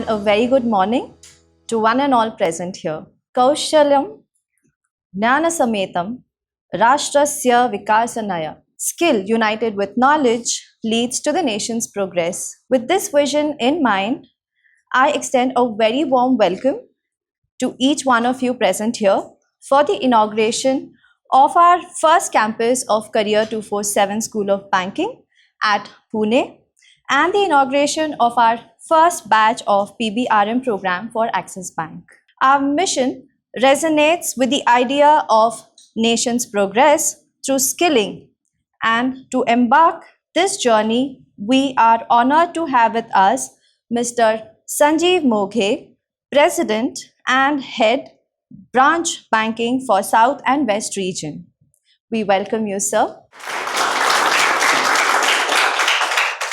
a very good morning to one and all present here. Kaushalyam Jnanasametam Rashtrasya Vikasanaya. Skill united with knowledge leads to the nation's progress. With this vision in mind, I extend a very warm welcome to each one of you present here for the inauguration of our first campus of Career247 School of Banking at Pune and the inauguration of our first batch of PBRM program for Axis Bank. Our mission resonates with the idea of nation's progress through skilling, and to embark this journey, we are honored to have with us Mr. Sanjeev Moghe, President and Head Branch Banking for South and West Region. We welcome you, sir.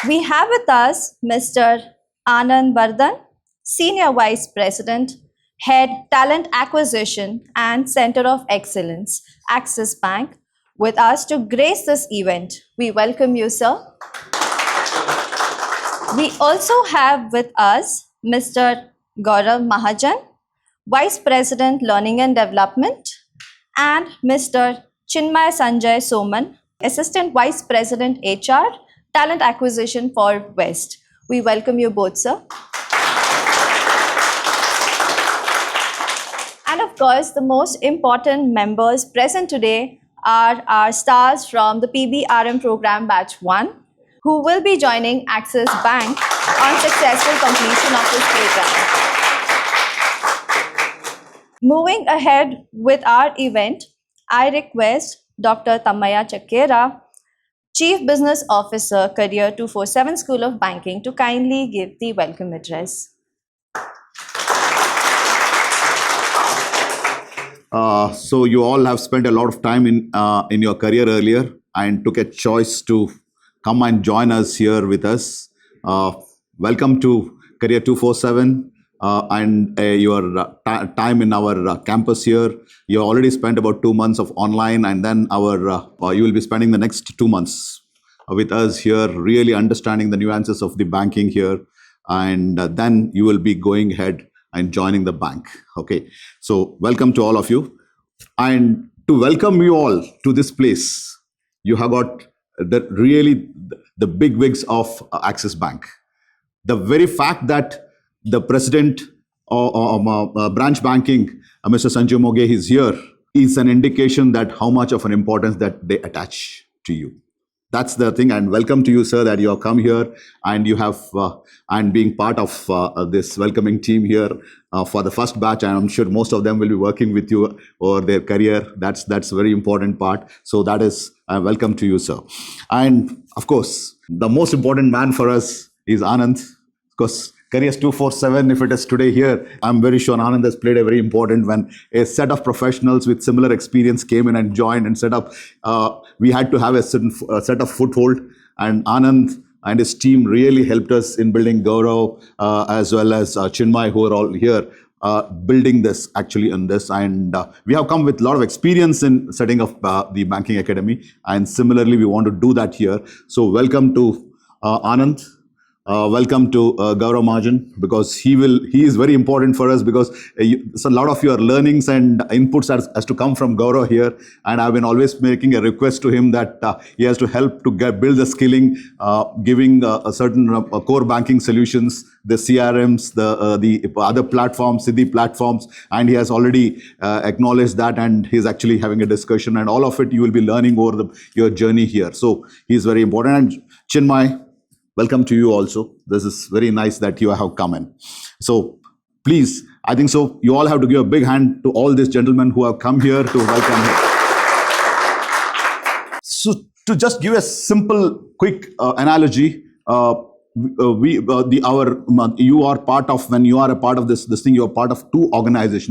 We have with us Mr. Anand Vardhan, Senior Vice President, Head Talent Acquisition and Center of Excellence, Axis Bank, with us to grace this event. We welcome you, sir. We also have with us Mr. Gaurav Mahajan, Vice President, Learning and Development, and Mr. Chinmay Sanjay Soman, Assistant Vice President, HR, Talent Acquisition for West. We welcome you both, sir. And of course, the most important members present today are our stars from the PBRM program batch 1, who will be joining Axis Bank on successful completion of this program. Moving ahead with our event, I request Dr. Tamaya Chakera, Chief Business Officer, Career247 School of Banking, to kindly give the welcome address. So you all have spent a lot of time in your career earlier and took a choice to come and join us here with us. Welcome to Career 247 and your time in our campus here. You already spent about 2 months of online, and then you will be spending the next 2 months with us here, really understanding the nuances of the banking here, and then you will be going ahead and joining the bank. Okay, so welcome to all of you. And to welcome you all to this place, you have got the big wigs of Axis Bank. The very fact that the president of branch banking, Mr. Sanjeev Moghe, is here, is an indication that how much of an importance that they attach to you. That's the thing, and welcome to you, sir, that you have come here and you have and being part of this welcoming team here for the first batch. And I'm sure most of them will be working with you over their career. That's a very important part. So that is welcome to you, sir. And of course, the most important man for us is Anand, because Career 247, if it is today here, I'm very sure Anand has played a very important when a set of professionals with similar experience came in and joined and set up. We had to have a certain set of foothold, and Anand and his team really helped us in building Gaurav as well as Chinmay, who are all here, building this actually in this. And we have come with a lot of experience in setting up the banking academy, and similarly, we want to do that here. So welcome to Anand. Welcome to Gaurav Mahajan, because he is very important for us, because so a lot of your learnings and inputs has to come from Gaurav here, and I've been always making a request to him that he has to help to build the skilling, giving a certain core banking solutions, the CRMs, the other platforms, Siddhi platforms, and he has already acknowledged that, and he's actually having a discussion, and all of it you will be learning over your journey here. So he's very important. And Chinmay, welcome to you also. This is very nice that you have come in. So please, I think so, you all have to give a big hand to all these gentlemen who have come here to welcome him. So to just give a simple, quick analogy, you are part of, when you are a part of this thing, you are part of two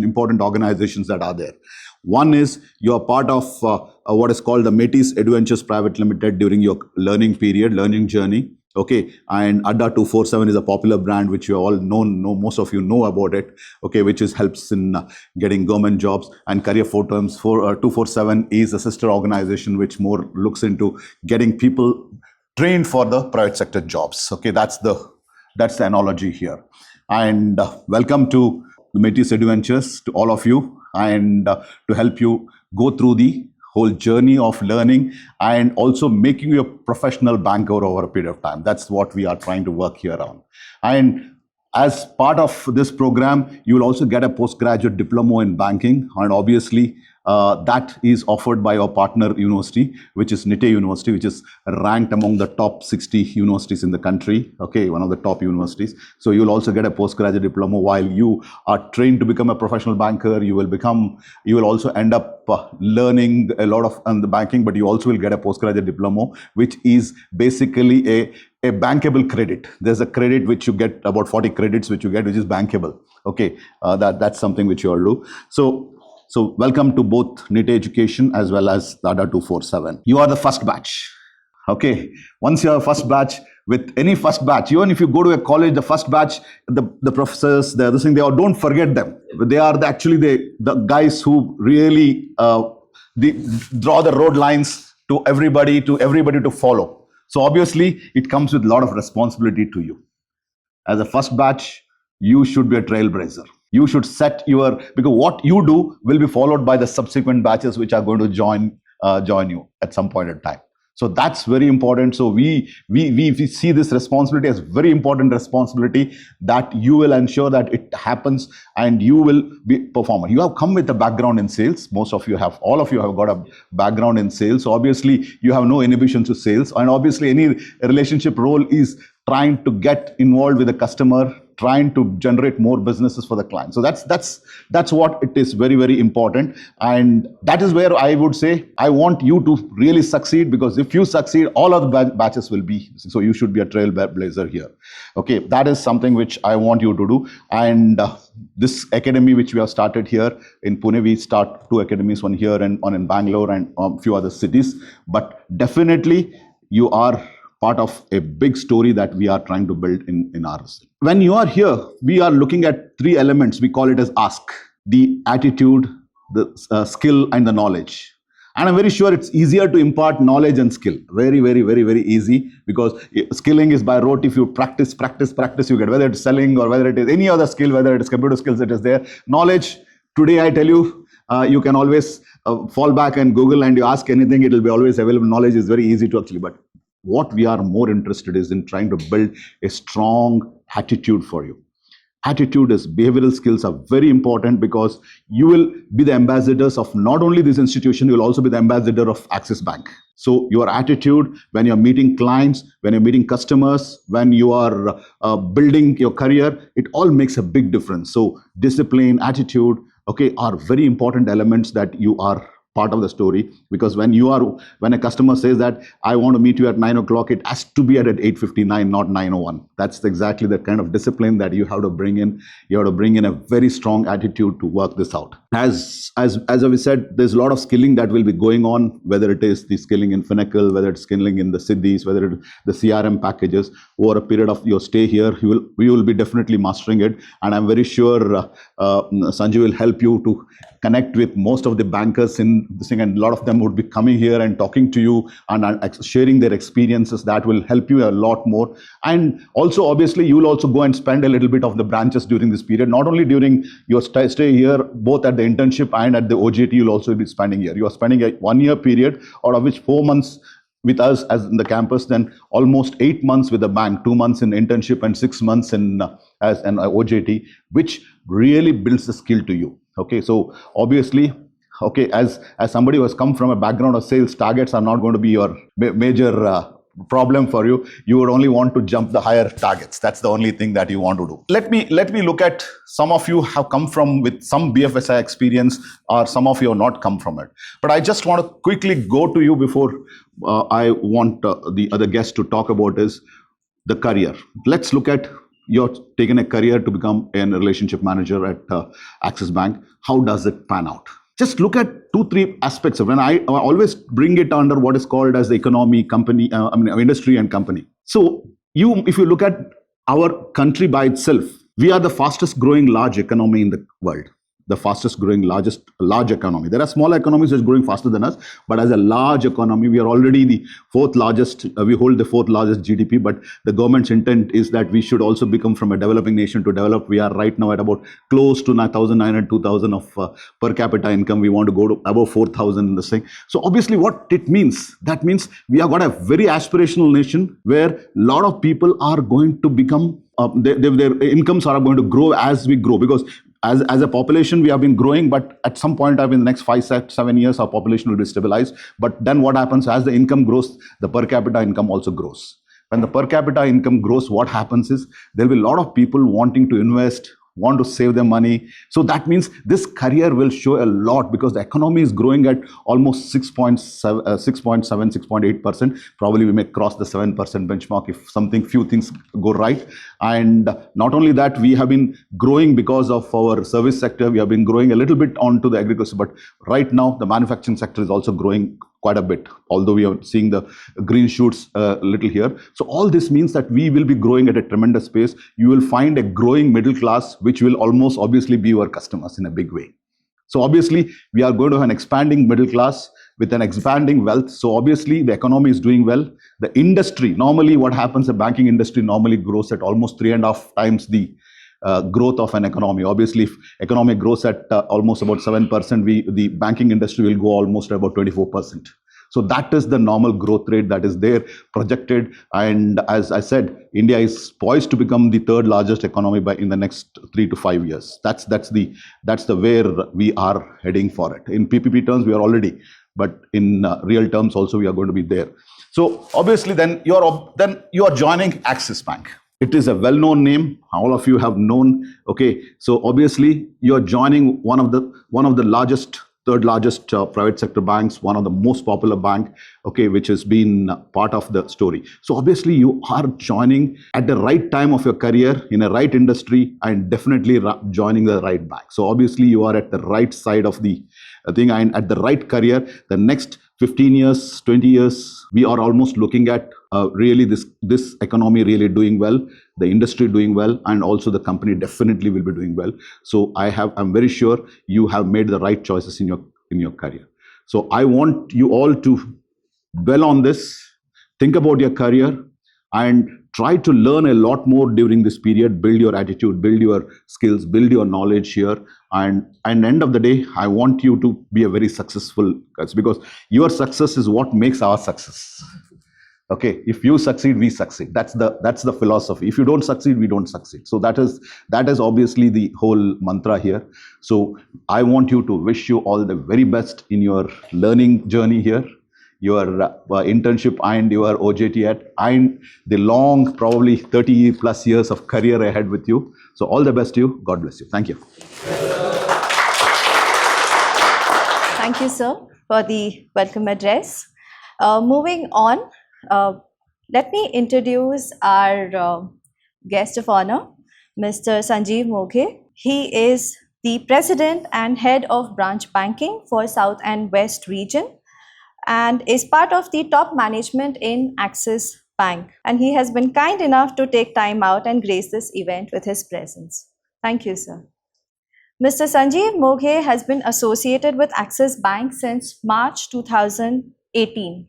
important organizations that are there. One is you are part of what is called the Metis Adventures Private Limited during your learning period, learning journey. Okay, and Adda 247 is a popular brand which you all know, most of you know about it. Okay, which helps in getting government jobs. And Career 247 is a sister organization which more looks into getting people trained for the private sector jobs. Okay, that's the analogy here. and welcome to the Metis Adventures to all of you, and to help you go through the whole journey of learning and also making you a professional banker over a period of time. That's what we are trying to work here on. And as part of this program, you will also get a postgraduate diploma in banking, and obviously that is offered by our partner university, which is NITE University, which is ranked among the top 60 universities in the country. Okay, one of the top universities. So you'll also get a postgraduate diploma while you are trained to become a professional banker. You will also end up learning a lot of on the banking, but you also will get a postgraduate diploma, which is basically a bankable credit. There's a credit which you get, about 40 credits which you get, which is bankable. Okay, that's something which you all do. So welcome to both NITE Education as well as Dada 247. You are the first batch. Okay, once you are first batch, with any first batch, even if you go to a college, the first batch, the professors, the other thing, don't forget them. They are actually the guys who really draw the road lines to everybody to follow. So obviously, it comes with a lot of responsibility to you. As a first batch, you should be a trailblazer. You should set because what you do will be followed by the subsequent batches which are going to join you at some point in time. So that's very important. So we see this responsibility as very important responsibility, that you will ensure that it happens and you will be performer. You have come with a background in sales. All of you have got a background in sales. So obviously you have no inhibitions to sales, and obviously any relationship role is trying to get involved with the customer, trying to generate more businesses for the client. So that's what it is, very, very important. And that is where I would say I want you to really succeed, because if you succeed, all other batches will be. So you should be a trailblazer here. Okay, that is something which I want you to do. And this academy which we have started here in Pune, we start 2 academies, one here and one in Bangalore and a few other cities. But definitely you are part of a big story that we are trying to build in ours. When you are here, we are looking at 3 elements. We call it as ask: the attitude, the skill, and the knowledge. And I'm very sure it's easier to impart knowledge and skill. Very, very, very, very easy, because skilling is by rote. If you practice, you get, whether it's selling or whether it is any other skill, whether it is computer skills, it is there. Knowledge, today I tell you, you can always fall back and Google and you ask anything, it will be always available. Knowledge is very easy to actually, but what we are more interested is in trying to build a strong attitude for you. Attitude is, behavioral skills are very important, because you will be the ambassadors of not only this institution, you will also be the ambassador of Axis Bank. So your attitude when you're meeting clients, when you're meeting customers, when you are building your career, it all makes a big difference. So discipline, attitude, okay, are very important elements that you are part of the story. Because when a customer says that I want to meet you at 9 o'clock, it has to be at 8:59, not 9:01. That's exactly the kind of discipline that you have to bring in. You have to bring in a very strong attitude to work this out. As we said, there's a lot of skilling that will be going on, whether it is the skilling in Finacle, whether it's skilling in the Siddhis, whether it's the CRM packages. Over a period of your stay here, we will be definitely mastering it. And I'm very sure Sanjay will help you to connect with most of the bankers in this thing, and a lot of them would be coming here and talking to you and sharing their experiences. That will help you a lot more. And also, obviously, you will also go and spend a little bit of the branches during this period, not only during your stay here, both at the internship and at the OJT, you'll also be spending here. You are spending a 1-year period, out of which 4 months with us as in the campus, then almost 8 months with the bank, 2 months in internship and 6 months as an OJT, which really builds the skill to you. Okay, so obviously, okay, as somebody who has come from a background of sales, targets are not going to be your major problem for you. You would only want to jump the higher targets. That's the only thing that you want to do. Let me look at, some of you have come from with some BFSI experience, or some of you have not come from it. But I just want to quickly go to you before I want the other guests to talk about is the career. Let's look at, you're taking a career to become a relationship manager at Axis Bank. How does it pan out? Just look at 2-3 aspects of it. And I always bring it under what is called as the economy, company, industry and company. So if you look at our country by itself, we are the fastest growing large economy in the world. the fastest growing large economy. There are small economies which are growing faster than us, but as a large economy, we are already the fourth largest. We hold the fourth largest GDP, but the government's intent is that we should also become from a developing nation to develop. We are right now at about close to 1,900, 2,000 of per capita income. We want to go to above 4,000 in this thing. So obviously what it means, that means we have got a very aspirational nation where a lot of people are going to become, their incomes are going to grow as we grow, because as a population, we have been growing, but at some point in the next 5, 7 years, our population will be stabilized. But then what happens, as the income grows, the per capita income also grows. When the per capita income grows, what happens is there will be a lot of people wanting to invest, want to save their money. So that means this career will show a lot, because the economy is growing at almost 6.7, 6.8%. Probably we may cross the 7% benchmark if few things go right. And not only that, we have been growing because of our service sector. We have been growing a little bit onto the agriculture, but right now the manufacturing sector is also growing quite a bit, although we are seeing the green shoots a little here. So all this means that we will be growing at a tremendous pace. You will find a growing middle class, which will almost obviously be your customers in a big way. So obviously, we are going to have an expanding middle class with an expanding wealth. So obviously, the economy is doing well. The industry, normally what happens, the banking industry normally grows at almost 3.5 times the growth of an economy. Obviously, if economy grows at almost about 7%, the banking industry will go almost about 24%. So that is the normal growth rate that is there projected. And as I said, India is poised to become the third largest economy in the next 3 to 5 years. That's the where we are heading for it. In PPP terms, we are already, but in real terms also we are going to be there. So obviously, then you are joining Axis Bank. It is a well-known name. All of you have known. Okay, so obviously you are joining one of the largest, third largest private sector banks, one of the most popular bank. Okay, which has been part of the story. So obviously you are joining at the right time of your career in a right industry, and definitely joining the right bank. So obviously you are at the right side of the thing and at the right career. The next 15 years, 20 years, we are almost looking at really this economy really doing well, the industry doing well, and also the company definitely will be doing well. So I'm very sure you have made the right choices in your career. So I want you all to dwell on this, think about your career, and try to learn a lot more during this period. Build your attitude, build your skills, build your knowledge here. And end of the day, I want you to be a very successful, because your success is what makes our success. Okay, if you succeed, we succeed. That's the philosophy. If you don't succeed, we don't succeed. So that is obviously the whole mantra here. So I want you to wish you all the very best in your learning journey here, your internship and your OJT and the long, probably 30 plus years of career ahead with you. So all the best to you. God bless you. Thank you. Thank you, sir, for the welcome address. Moving on, let me introduce our guest of honor, Mr. Sanjeev Moghe. He is the President and Head of Branch Banking for South and West region, and is part of the top management in Axis Bank. And he has been kind enough to take time out and grace this event with his presence. Thank you, sir. Mr. Sanjeev Moghe has been associated with Axis Bank since March 2018.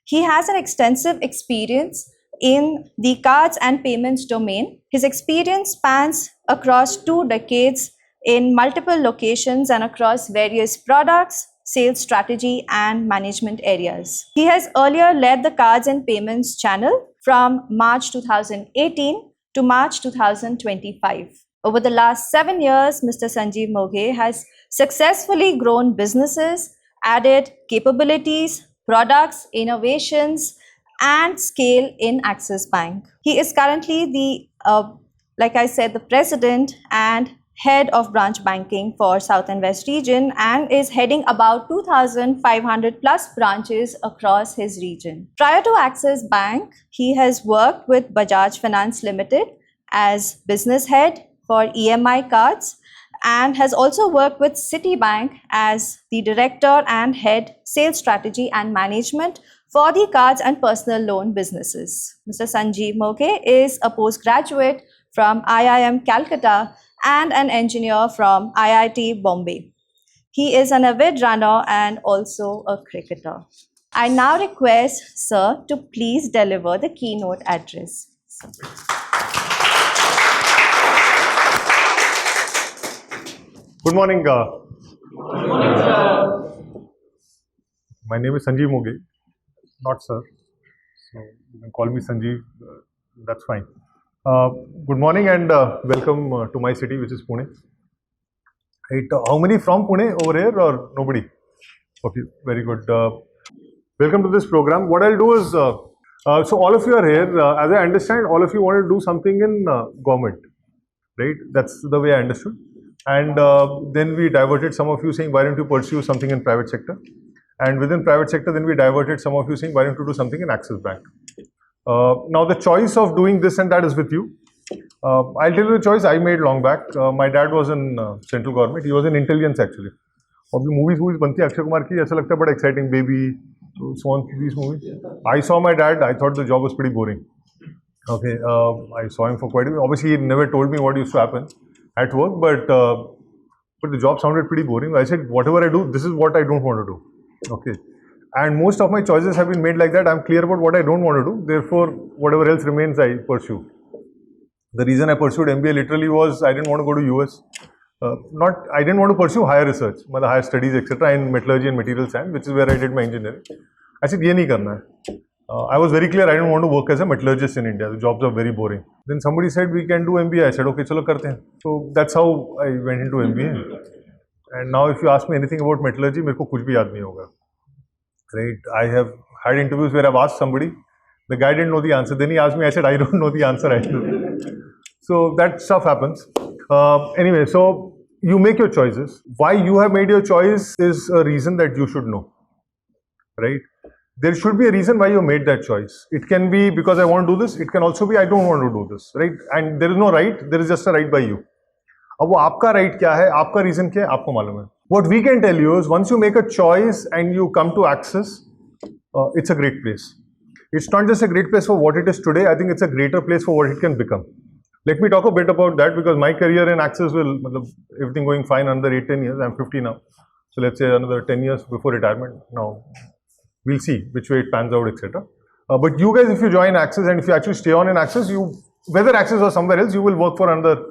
He has an extensive experience in the cards and payments domain. His experience spans across 2 decades in multiple locations and across various products, sales strategy, and management areas. He has earlier led the cards and payments channel from March 2018 to March 2025. Over the last 7 years, Mr. Sanjeev Moghe has successfully grown businesses, added capabilities, products, innovations, and scale in Axis Bank. He is currently the President and Head of Branch Banking for South and West region, and is heading about 2,500 plus branches across his region. Prior to Axis Bank, he has worked with Bajaj Finance Limited as business head for EMI cards, and has also worked with Citibank as the Director and Head Sales Strategy and Management for the cards and personal loan businesses. Mr. Sanjeev Moghe is a postgraduate from IIM Calcutta and an engineer from IIT Bombay. He is an avid runner and also a cricketer. I now request Sir to please deliver the keynote address. Sir. Good morning. My name is Sanjeev Moge, not sir. So you can call me Sanjeev. That's fine. Good morning and welcome to my city, which is Pune. Right, how many from Pune over here or nobody? Okay, very good. Welcome to this program. What I'll do is, so all of you are here. As I understand, all of you want to do something in government, right? That's the way I understood. And then we diverted some of you saying, why don't you pursue something in private sector? And within private sector, then we diverted some of you saying, why don't you do something in Axis Bank? Now the choice of doing this and that is with you. I'll tell you the choice I made long back. My dad was in central government. He was in intelligence actually. अभी movies बनती है अक्षय कुमार की ऐसा लगता है बड़ा exciting baby, so on these movies. I saw my dad. I thought the job was pretty boring. Okay, I saw him for quite a while. Obviously, he never told me what used to happen at work, but the job sounded pretty boring. I said, whatever I do, this is what I don't want to do. Okay, and most of my choices have been made like that. I'm clear about what I don't want to do. Therefore, whatever else remains, I pursue. The reason I pursued MBA literally was I didn't want to go to US. I didn't want to pursue higher research, higher studies, etc. in metallurgy and material science, which is where I did my engineering. I said, ये नहीं करना है. I was very clear I didn't want to work as a metallurgist in India. The jobs are very boring. Then somebody said we can do MBA. I said, okay, चलो करते हैं. So that's how I went into MBA. And now if you ask me anything about metallurgy, मेरे को कुछ भी याद नहीं होगा. Right? I have had interviews where I've asked somebody, the guy didn't know the answer. Then he asked me, I said, I don't know the answer either. So that stuff happens. Anyway, so you make your choices. Why you have made your choice is a reason that you should know, right? There should be a reason why you made that choice. It can be because I want to do this. It can also be I don't want to do this, right? And there is no right. There is just a right by you. अब वो आपका right क्या है? आपका reason क्या है? आपको मालूम है. What we can tell you is once you make a choice and you come to Axis, it's a great place. It's not just a great place for what it is today. I think it's a greater place for what it can become. Let me talk a bit about that because my career in Axis will, everything going fine another 8-10 years. I'm 50 now. So let's say another 10 years before retirement. Now, we'll see which way it pans out, etc. But you guys, if you join Axis and if you actually stay on in Axis, whether Axis or somewhere else, you will work for another,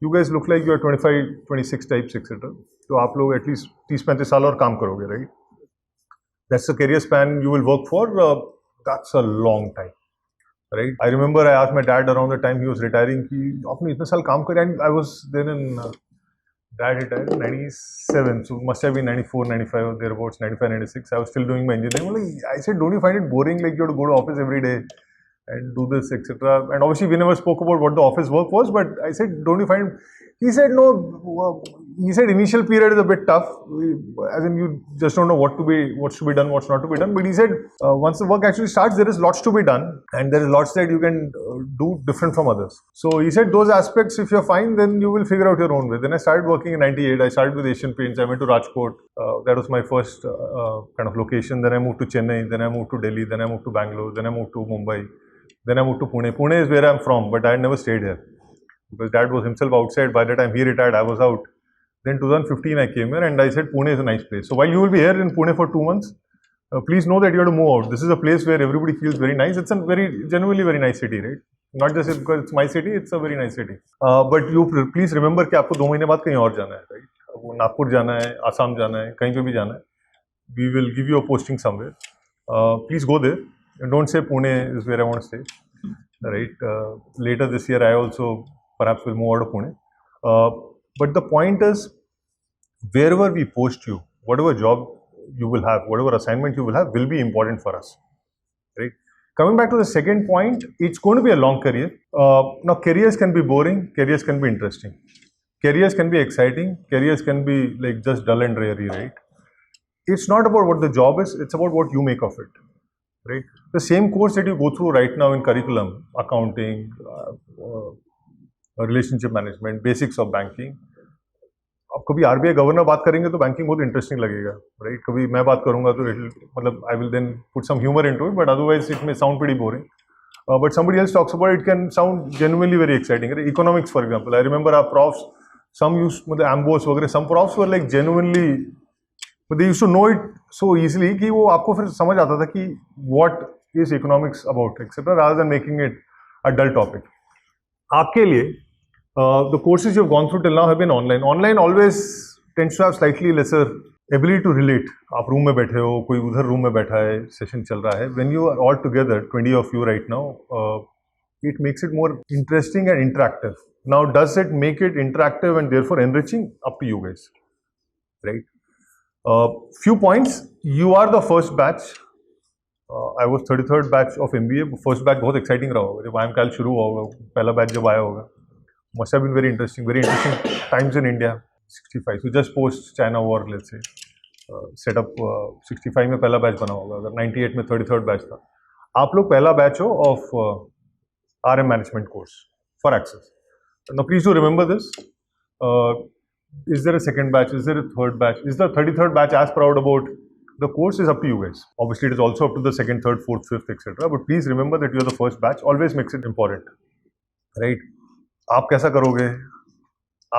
you guys look like you're 25, 26 types, etc. So, आप लोग at least 30-35 साल और काम करोगे, right? That's the career span you will work for. That's a long time. Right. I remember I asked my dad around the time he was retiring, कि आपने इतने साल काम करे, and I was then in dad retired in 97, so must have been 94, 95 or thereabouts, 95, 96. I was still doing my engineering. I said, don't you find it boring? Like you have to go to office every day and do this, etc. And obviously we never spoke about what the office work was, but I said, don't you find? He said, no. He said initial period is a bit tough, as in you just don't know what's to be done, what's not to be done. But he said once the work actually starts, there is lots to be done, and there is lots that you can do different from others. So he said those aspects, if you're fine, then you will figure out your own way. Then I started working in '98. I started with Asian Paints. I went to Rajkot. That was my first kind of location. Then I moved to Chennai. Then I moved to Delhi. Then I moved to Bangalore. Then I moved to Mumbai. Then I moved to Pune. Pune is where I'm from, but I had never stayed here because Dad was himself outside. By the time he retired, I was out. Then 2015 I came here and I said Pune is a nice place. So while you will be here in Pune for 2 months, please know that you have to move out. This is a place where everybody feels very nice. It's a genuinely very nice city, right? Not just because it's my city, it's a very nice city. But you please remember कि आपको 2 महीने बाद कहीं और जाना है, right? आपको नागपुर जाना है, आसाम जाना है, कहीं पे भी जाना है. We will give you a posting somewhere. Please go there. Don't say Pune is where I want to stay, right? Later this year I also perhaps will move out of Pune. But the point is, wherever we post you, whatever job you will have, whatever assignment you will have, will be important for us, right? Coming back to the second point, it's going to be a long career. Now, careers can be boring, careers can be interesting, careers can be exciting, careers can be like just dull and dreary, right? It's not about what the job is, it's about what you make of it, right? The same course that you go through right now in curriculum, accounting, relationship management, basics of banking. अब कभी RBI governor बात करेंगे तो banking बहुत interesting लगेगा, right? कभी मैं बात करूंगा तो मतलब I will then put some humour into it, but otherwise it may sound pretty boring. But somebody else talks about it, can sound genuinely very exciting. Right? Economics, for example, I remember our profs some used the ambos वगैरह, some profs were like genuinely, but they used to know it so easily कि वो आपको फिर समझ आता था कि what is economics about, etc. rather than making it a dull topic. आपके लिए the courses you have gone through till now have been online. Online always tends to have slightly lesser ability to relate. आप room में बैठे हो, कोई उधर room में बैठा है, सेशन चल रहा है. When you are all together, 20 of you right now, it makes it more interesting and interactive. Now, does it make it interactive and therefore enriching? Up to you guys, right? Few points. You are the first batch. I was 33rd batch of MBA. First batch बहुत exciting रहा होगा. जब IIM शुरू हुआ होगा, पहला batch जब आया होगा, must have been very interesting times in India. 65. So just post China war, let's say. Set up 65 में पहला batch बना होगा. अगर 98 में 33rd batch था. आप लोग पहला batch हो of RM management course for Access. Now, please do remember this. Is there a second batch? Is there a third batch? Is the 33rd batch as proud about the course? Is up to you guys. Obviously, it is also up to the second, third, fourth, fifth, etc. But please remember that you are the first batch. Always makes it important, right? आप कैसा करोगे?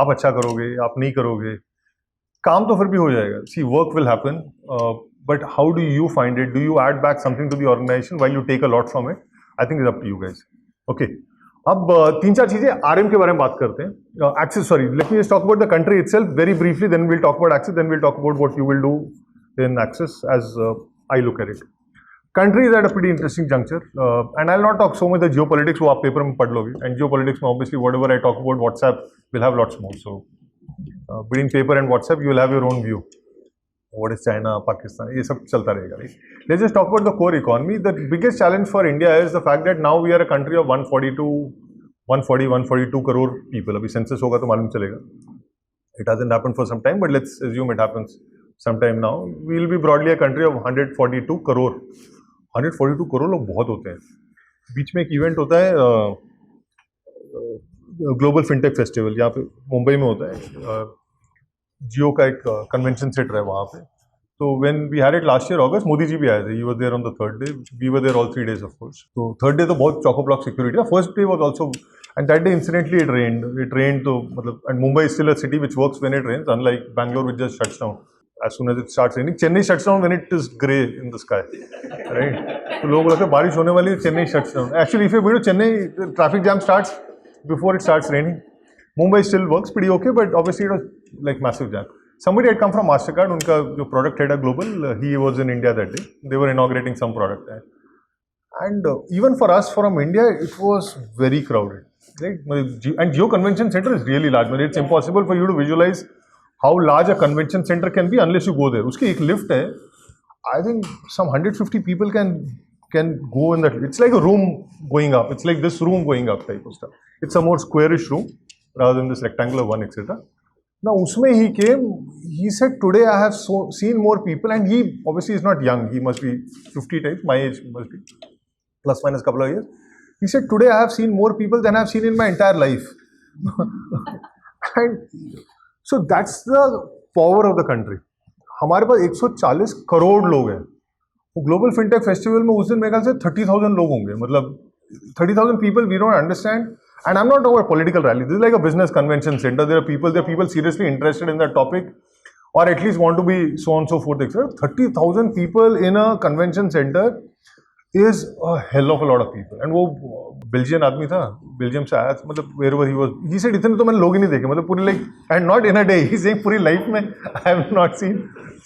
आप अच्छा करोगे? आप नहीं करोगे? काम तो फिर भी हो जाएगा. See, work will happen. But how do you find it? Do you add back something to the organization while you take a lot from it? I think it's up to you guys. Okay. अब तीन चार चीजें RM के बारे में बात करते हैं. Access, sorry, let me just talk about the country itself very briefly, then will talk about access, then will talk about what you will do in access as I look at it. Country is at a pretty interesting juncture, and I will not talk so much the geopolitics, वो आप पेपर में पढ़ लोगे. And geopolitics में obviously whatever I talk about WhatsApp will have lots more. So between paper and WhatsApp you will have your own view. What is China, Pakistan? ये सब चलता रहेगा, right? Let's just talk about the core economy. The biggest challenge for India is the fact that now we are a country of 142 crore people. अभी census होगा तो मालूम चलेगा. It hasn't happened for some time, but let's assume it happens sometime now. We will be broadly a country of 142 crore. 142 crore लोग बहुत होते हैं. बीच में एक इवेंट होता है ग्लोबल फिनटेक फेस्टिवल, यहाँ पे मुंबई में होता है. जियो का एक कन्वेंशन सेंटर है वहाँ पे. तो when we had it last year August, Modi ji भी आए थे. He was there on the third day. We were there all 3 days of course. तो थर्ड डे तो बहुत चॉको ब्लॉक सिक्योरिटी था. First day was also, and that day incidentally it rained. तो मतलब, and Mumbai is still a city which works when it rains, unlike Bangalore which just shuts down as soon as it starts raining. Chennai shuts down when it is grey in the sky, right? तो लोगों को लगता है बारिश होने वाली है, Chennai shuts down. Actually, if you go to Chennai, the traffic jam starts before it starts raining. Mumbai still works pretty okay, but obviously it was like massive jam. Somebody had come from Mastercard. उनका जो product head है global, he was in India that day. They were inaugurating some product there. And even for us from India, it was very crowded, right? And Geo Convention Center is really large. It's impossible for you to visualize how large a convention center can be unless you go there. उसकी एक lift है. I think some 150 people can go in that. It's like a room going up. It's like this room going up type of stuff. It's a more squarish room rather than this rectangular one, etc. Now, usme he came. He said, "Today I have seen more people," and he obviously is not young. He must be 50 types. My age must be plus minus couple of years. He said, "Today I have seen more people than I have seen in my entire life." And so that's the power of the country. हमारे पास 140 करोड़ लोग हैं. वो global fintech festival में उस दिन मेरे ख्याल से 30,000 लोग होंगे. मतलब 30,000 people we don't understand. And I'm not talking about political rally. This is like a business convention center. There are people seriously interested in that topic, or at least want to be so on so forth, etc. 30,000 people in a convention center is a hell of a lot of people. And वो Belgian आदमी था, Belgium से आया, मतलब wherever he was, he said इतने तो मैंने लोग ही नहीं देखे, मतलब पूरी like, and not in a day, he's saying पूरी life में I have not seen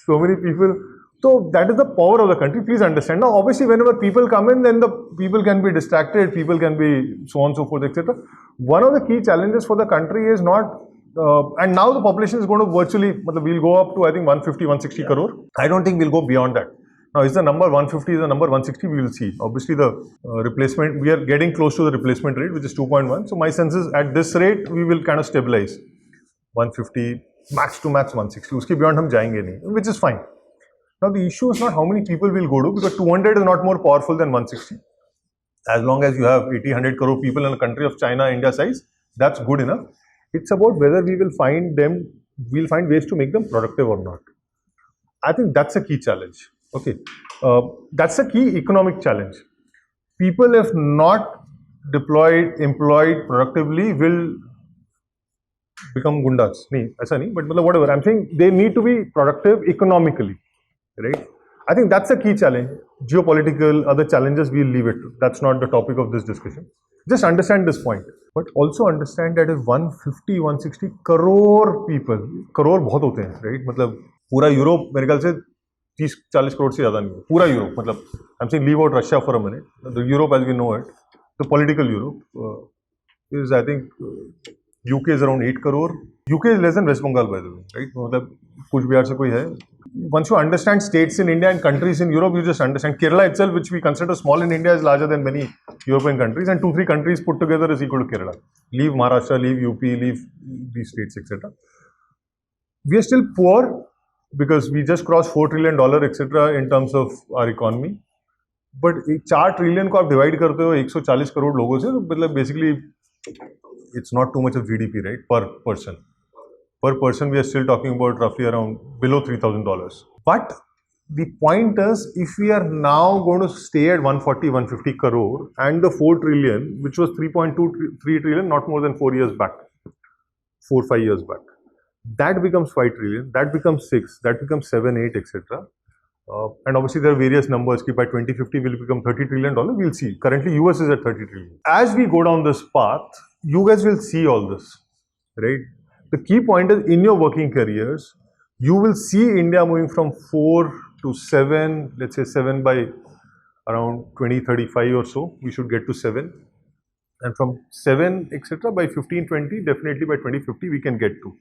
so many people. So that is the power of the country. Please understand. Now, obviously, whenever people come in, then the people can be distracted, people can be so on so forth, etc. One of the key challenges for the country is not, and now the population is going to virtually, we'll go up to I think 150, 160 crore. I don't think we'll go beyond that. Now, is the number 150, is the number 160? We will see. Obviously, the replacement, we are getting close to the replacement rate, which is 2.1. So, my sense is at this rate, we will kind of stabilize 150, max to max 160. Uske beyond hum jayenge nahi, which is fine. Now, the issue is not how many people will go to, because 200 is not more powerful than 160. As long as you have 80, 100 crore people in a country of China, India size, that's good enough. It's about whether we will find ways to make them productive or not. I think that's a key challenge. Okay, that's a key economic challenge. People, if not employed productively, will become gundas. नहीं, ऐसा नहीं, but मतलब whatever. I'm saying they need to be productive economically, right? I think that's a key challenge. Geopolitical, other challenges, we'll leave it. That's not the topic of this discussion. Just understand this point. But also understand that if 150, 160 crore people, crore बहुत होते हैं, right? मतलब पूरा Europe मेरे ख्याल से 30-40 करोड़ से ज़्यादा नहीं है. पूरा यूरोप, मतलब I'm saying leave out Russia for a minute. The Europe as we know it, the political Europe is I think UK is around 8 crore. UK is less than West Bengal by the way, right? मतलब कुछ बिहार से कोई है. Once you understand states in India and countries in Europe, you just understand Kerala itself, which we consider small in India, is larger than many European countries, and 2-3 countries put together is equal to Kerala. Leave Maharashtra, leave UP, leave these states, etc. We are still poor because we just crossed $4 trillion, etc. in terms of our economy. But 4 trillion को आप divide करते हो 140 करोड़ लोगों से, तो मतलब basically it's not too much of GDP, right? Per person. Per person, we are still talking about roughly around below $3,000. But the point is, if we are now going to stay at 140, 150 crore and the 4 trillion, which was 3.23 trillion, not more than 4 years back, 4-5 years back, that becomes 5 trillion, that becomes 6, that becomes 7, 8, etc. And obviously there are various numbers. By 2050 will become $30 trillion. We'll see. Currently US is at 30 trillion. As we go down this path, you guys will see all this, right? The key point is in your working careers, you will see India moving from 4 to 7, let's say 7 by around 2035 or so, we should get to 7. And from 7, etc. by 15-20, definitely by 2050 we can get to.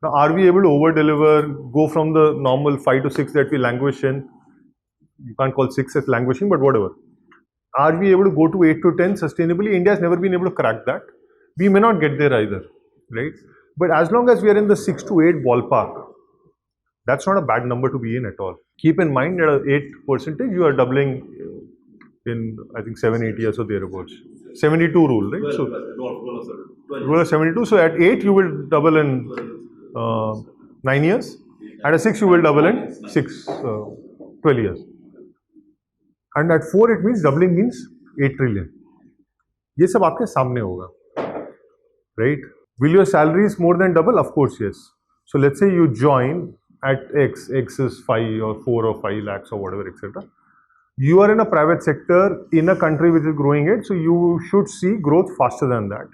Now, are we able to over-deliver, go from the normal 5 to 6 that we languish in? You can't call 6 as languishing, but whatever. Are we able to go to 8 to 10 sustainably? India has never been able to crack that. We may not get there either, right? But as long as we are in the 6 to 8 ballpark, that's not a bad number to be in at all. Keep in mind that 8% you are doubling in, I think, 7-8 years or thereabouts. 72 rule, right? So, rule of 72. So, at 8 you will double in 9 years. At a 6 you will double in 12 years. And at 4 it means doubling means 8 trillion. ये सब आपके सामने होगा, right? Will your salaries more than double? Of course, yes. So let's say you join at X is 5 or 4 or 5 lakhs or whatever, etc. You are in a private sector in a country which is growing it, so you should see growth faster than that.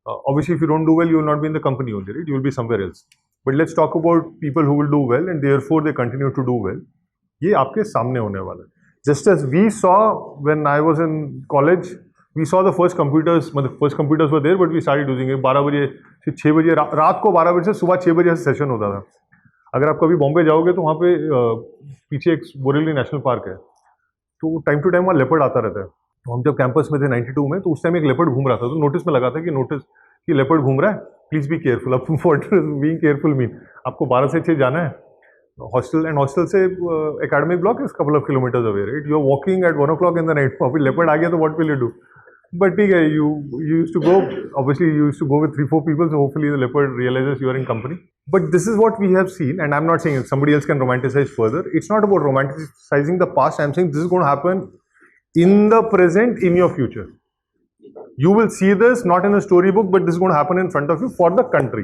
Obviously, if you don't do well, you will not be in the company only, right? You will be somewhere else. But let's talk about people who will do well and therefore they continue to do well. ये आपके सामने होने वाला है. Just as we saw when I was in college, we saw the first computers, मतलब first computers were there, but we started using it. 12 बजे से 6 बजे, रात को 12 बजे से सुबह 6 बजे से सेशन होता था. अगर आप कभी बॉम्बे जाओगे तो वहाँ पे पीछे एक बोरेली नेशनल पार्क है, तो टाइम टू टाइम वहाँ लेपर्ड आता रहता है. तो हम जब कैंपस में थे 92 में, तो उस टाइम एक लेपर्ड घूम रहा था, तो नोटिस में लगा था कि लेपर्ड घूम रहा है, प्लीज बी केयरफुल. अब व्हाट बीइंग केयरफुल मीन, आपको 12 से 6 जाना है हॉस्टल, एंड हॉस्टल से academic block is couple of kilometres away, right? You are walking at 1 o'clock in the night. अभी लेपर्ड आ गया तो what will you do? But ठीक है, you used to go, obviously you used to go with 3-4 people, so hopefully the leopard realizes you are in company. But this is what we have seen, and I'm not saying somebody else can romanticize further. It's not about romanticizing the past. I'm saying this is going to happen in the present, in your future. You will see this not in a storybook, but this is going to happen in front of you for the country.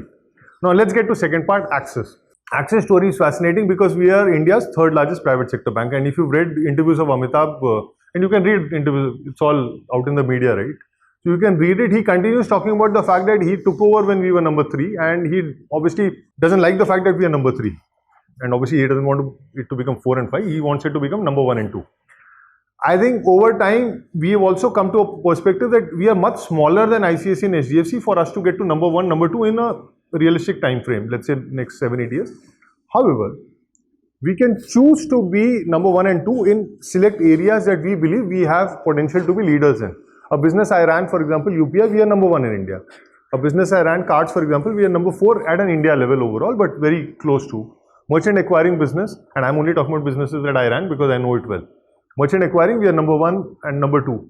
Now let's get to second part, Axis. Axis story is fascinating because we are India's third largest private sector bank, and if you've read interviews of Amitabh, and you can read interviews, it's all out in the media, right? So you can read it. He continues talking about the fact that he took over when we were number 3, and he obviously doesn't like the fact that we are number 3. And obviously he doesn't want it to become 4 and 5. He wants it to become number 1 and 2. I think over time, we have also come to a perspective that we are much smaller than ICICI and HDFC for us to get to number 1, number 2 in a realistic time frame, let's say next 7-8 years. However, we can choose to be number 1 and 2 in select areas that we believe we have potential to be leaders in. A business I ran, for example, UPI, we are number 1 in India. A business I ran, cards, for example, we are number 4 at an India level overall, but very close to. Merchant acquiring business, and I'm only talking about businesses that I ran because I know it well. Merchant acquiring, we are number 1 and number 2.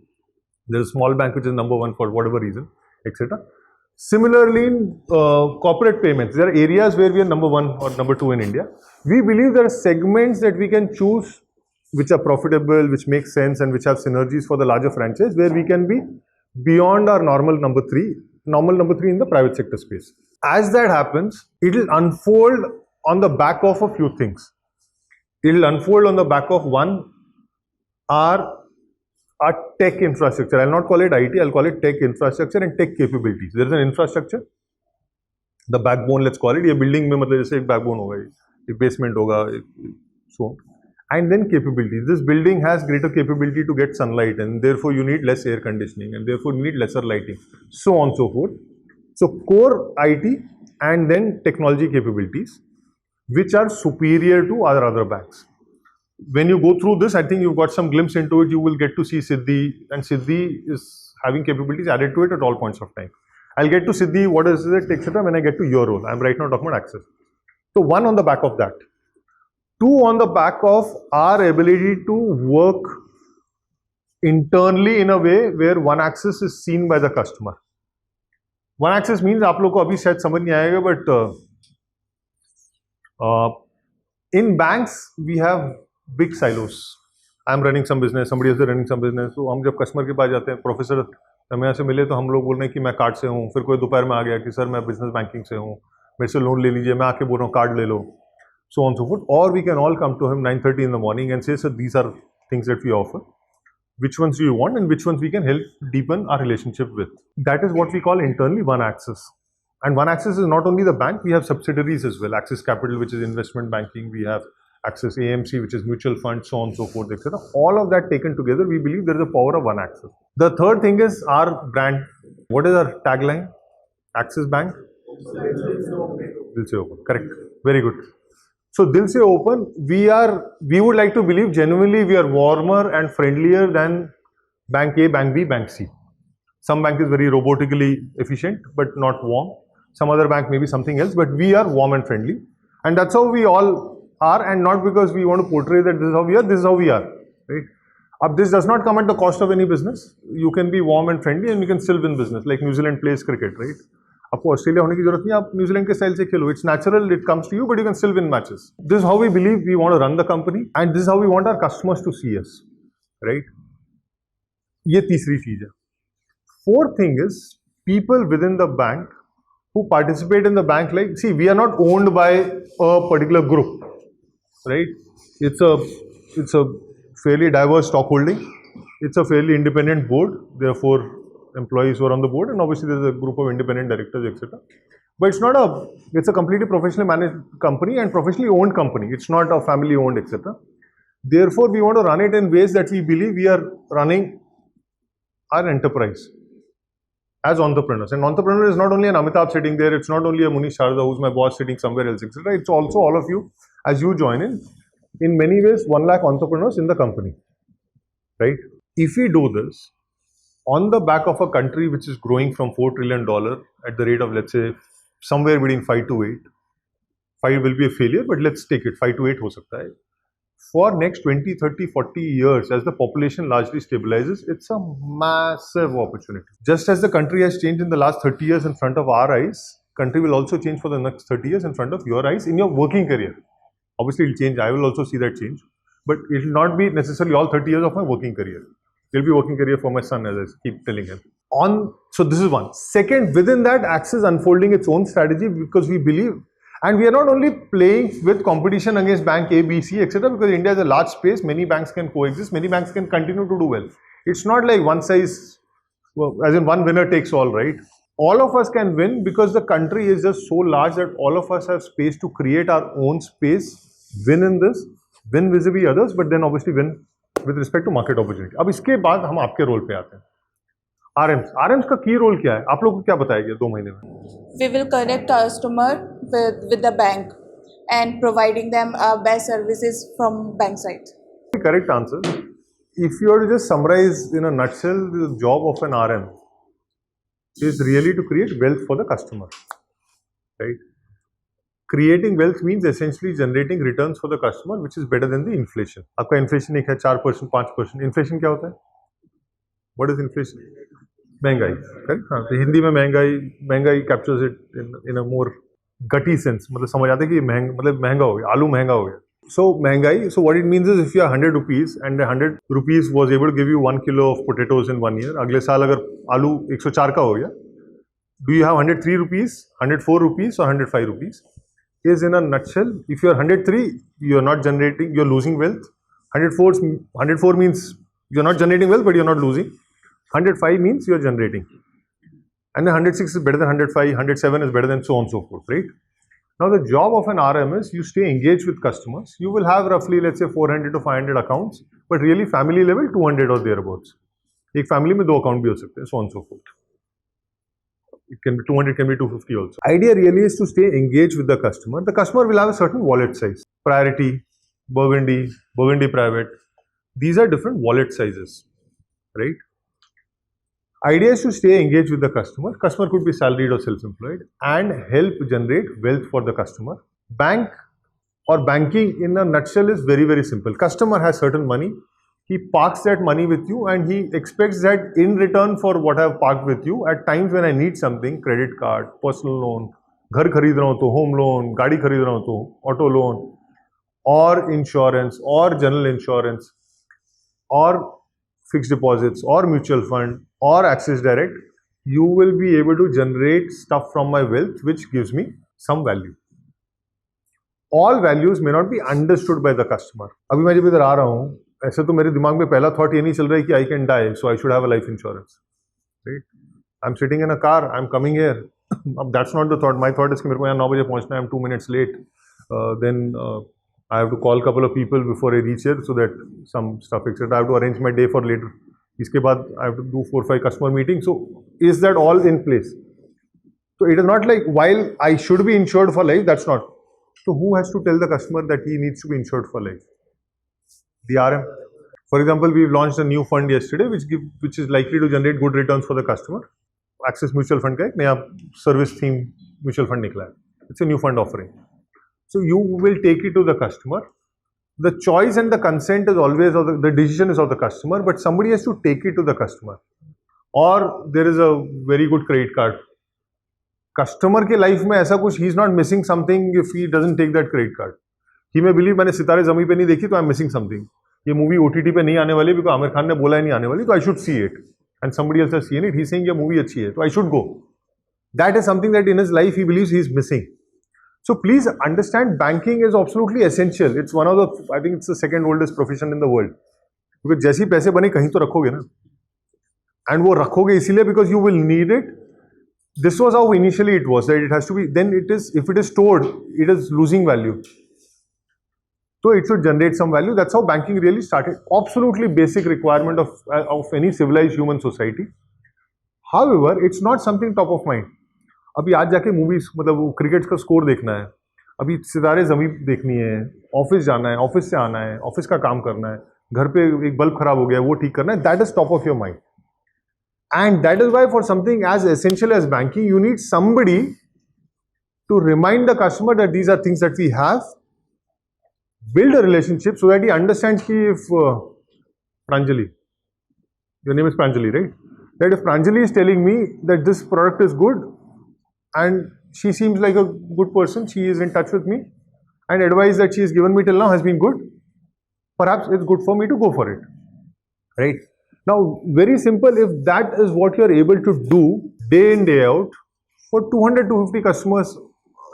There's a small bank which is number 1 for whatever reason, etc. Similarly, in corporate payments, there are areas where we are number 1 or number 2 in India. We believe there are segments that we can choose which are profitable, which make sense, and which have synergies for the larger franchise, where we can be beyond our normal number 3 in the private sector space. As that happens, it will unfold on the back of a few things. It will unfold on the back of one, our tech infrastructure. I'll not call it IT, I'll call it tech infrastructure and tech capabilities. There is an infrastructure, the backbone, let's call it. ये building में मतलब जैसे एक backbone होगा, एक basement होगा, so on. And then capabilities. This building has greater capability to get sunlight, and therefore you need less air conditioning, and therefore you need lesser lighting, so on and so forth. So core IT and then technology capabilities, which are superior to other banks. When you go through this, I think you've got some glimpse into it. You will get to see Siddhi, and Siddhi is having capabilities added to it at all points of time. I'll get to Siddhi, what is it, etc. when I get to your role. I'm right now talking about access. So one on the back of that. Two on the back of our ability to work internally in a way where one axis is seen by the customer. One axis means आप लोग को अभी शायद समझ नहीं आएगा, but in banks we have big silos. I'm running some business, somebody else is running some business. तो हम जब कस्टमर के पास जाते हैं, प्रोफेसर हमें यहाँ से मिले तो हम लोग बोल रहे हैं कि मैं कार्ड से हूँ, फिर कोई दोपहर में आ गया कि सर मैं बिजनेस बैंकिंग से हूँ, मेरे से लोन ले लीजिए, मैं आके बोल रहा हूँ कार्ड ले लो, so on so forth. Or we can all come to him 9:30 in the morning and say, sir, these are things that we offer. Which ones do you want and which ones we can help deepen our relationship with? That is what we call internally one axis. And one axis is not only the bank, we have subsidiaries as well. Axis Capital, which is investment banking, we have Axis AMC, which is mutual funds, so on and so forth, etc. All of that taken together, we believe there is a power of one axis. The third thing is our brand. What is our tagline? Axis Bank? Dil se open. Correct. Very good. So Dil se open, we would like to believe genuinely we are warmer and friendlier than Bank A, Bank B, Bank C. Some bank is very robotically efficient, but not warm. Some other bank may be something else, but we are warm and friendly. And that's how we all are, and not because we want to portray that this is how we are, this is how we are, right? This does not come at the cost of any business. You can be warm and friendly and you can still win business, like New Zealand plays cricket, right? आपको Australia होने की जरूरत नहीं, आप New Zealand के style से खेलो. It's natural, it comes to you, but you can still win matches. This is how we believe we want to run the company, and this is how we want our customers to see us, right? ये तीसरी चीज है. Fourth thing is people within the bank who participate in the bank. Like, see, we are not owned by a particular group, right? It's a fairly diverse stockholding. It's a fairly independent board. Therefore, employees who are on the board, and obviously there's a group of independent directors, etc. But it's a completely professionally managed company and professionally owned company. It's not a family owned, etc. Therefore, we want to run it in ways that we believe we are running our enterprise as entrepreneurs. And entrepreneur is not only an Amitabh sitting there, it's not only a Munish Sharda who's my boss sitting somewhere else, etc. It's also all of you as you join in many ways 1 lakh entrepreneurs in the company, right? If we do this on the back of a country which is growing from $4 trillion at the rate of, let's say, somewhere between 5 to 8. 5 will be a failure, but let's take it, 5 to 8 ho sakta hai. For next 20, 30, 40 years, as the population largely stabilizes, it's a massive opportunity. Just as the country has changed in the last 30 years in front of our eyes, country will also change for the next 30 years in front of your eyes in your working career. Obviously, it will change. I will also see that change. But it will not be necessarily all 30 years of my working career. There will be working career for my son, as I keep telling him. So this is one. Second, within that, Axis unfolding its own strategy, because we believe, and we are not only playing with competition against Bank A, B, C, etc. because India is a large space, many banks can coexist, many banks can continue to do well. It's not like one size, as in one winner takes all, right? All of us can win because the country is just so large that all of us have space to create our own space, win in this, win vis-a-vis others, but then obviously win with respect to market opportunity. अब इसके बाद हम आपके role पे आते हैं. RMs का की रोल क्या है? आप लोग को क्या बताएंगे 2 महीने में? We will connect customer with the bank and providing them best services from bank side. The correct answer. If you were to just summarize in a nutshell, the job of an RM is really to create wealth for the customer, right? Creating wealth means essentially generating returns for the customer, which is better than the inflation. आपका inflation एक है 4%, 5%. Inflation क्या होता है? What is inflation? महंगाई, correct? हाँ, तो हिंदी में महंगाई captures it in a more gutty sense. मतलब समझ आते हैं कि महंगा हो गया, आलू महंगा हो गया. So महंगाई. So what it means is if you have 100 rupees and 100 rupees was able to give you 1 kilo of potatoes in 1 year, अगले साल अगर आलू 104 का हो गया, do you have 103 rupees, 104 rupees or 105 rupees is in a nutshell, if you are 103, you are not generating, you are losing wealth. 104 means you are not generating wealth, but you are not losing. 105 means you are generating. And then 106 is better than 105, 107 is better than so on and so forth, right? Now the job of an RM is you stay engaged with customers. You will have roughly, let's say 400 to 500 accounts, but really family level 200 or thereabouts. एक family में 2 account भी हो सकते हैं, so on and so forth. It can be 200, can be 250 also. Idea really is to stay engaged with the customer. The customer will have a certain wallet size. Priority, Burgundy, Burgundy Private. These are different wallet sizes, right? Idea is to stay engaged with the customer. Customer could be salaried or self-employed and help generate wealth for the customer. Bank or banking in a nutshell is very, very simple. Customer has certain money. He parks that money with you and he expects that in return for what I have parked with you, at times when I need something, credit card, personal loan, घर खरीद रहा हूँ तो home loan, गाड़ी खरीद रहा हूँ तो auto loan, or insurance, or general insurance, or fixed deposits, or mutual fund, or Axis Direct, you will be able to generate stuff from my wealth which gives me some value. All values may not be understood by the customer. अभी मैं जब इधर आ रहा हूँ, ऐसे तो मेरे दिमाग में पहला थॉट ये नहीं चल रहा है कि I can die, so I should have a life insurance, right? I am sitting in a car, I am coming here. अब that's not the thought. My thought is कि मेरे को यहाँ 9 बजे पहुँचना है, I am 2 minutes late, then I have to call a couple of people before I reach here so that some stuff etc. I have to arrange my day for later. इसके बाद I have to do 4-5 customer meetings. So is that all in place? So it is not like while I should be insured for life, that's not. So who has to tell the customer that he needs to be insured for life? The RM. For example, we've launched a new fund yesterday which is likely to generate good returns for the customer. Axis Mutual Fund का एक नया service theme mutual fund निकला है. It's a new fund offering. So you will take it to the customer. The choice and the consent is always, or the decision is of the customer, but somebody has to take it to the customer. Or there is a very good credit card. Customer के life में ऐसा कुछ, he is not missing something if he doesn't take that credit card. He may believe मैंने सितारे ज़मीन पे नहीं देखी तो I am missing something. ये movie OTT पे नहीं आने वाली because आमिर खान ने बोला है नहीं आने वाली तो I should see it. And somebody else has seen it. He is saying ये movie अच्छी है तो I should go. That is something that in his life he believes he is missing. So please understand, banking is absolutely essential. It's one of the, I think it's the second oldest profession in the world. Because जैसी पैसे बने कहीं तो रखोगे ना. And वो रखोगे इसीलिए because you will need it. This was how initially it was, that it has to be, then it is, if it is stored, it is losing value. So it should generate some value. That's how banking really started. Absolutely basic requirement of any civilized human society. However, it's not something top of mind. अभी आज जाके movies मतलब वो cricket का score देखना है, अभी सितारे ज़मीन देखनी है, ऑफिस जाना है, ऑफिस से आना है, ऑफिस का काम करना है, घर पे एक बल्ब खराब हो गया वो ठीक करना है. That is top of your mind and that is why for something as essential as banking you need somebody to remind the customer that these are things that we have, build a relationship so that he understands कि if Pranjali, your name is Pranjali, right? That if Pranjali is telling me that this product is good and she seems like a good person, she is in touch with me and advice that she has given me till now has been good, perhaps it's good for me to go for it, right? Now very simple, if that is what you are able to do day in day out for 200 to 250 customers,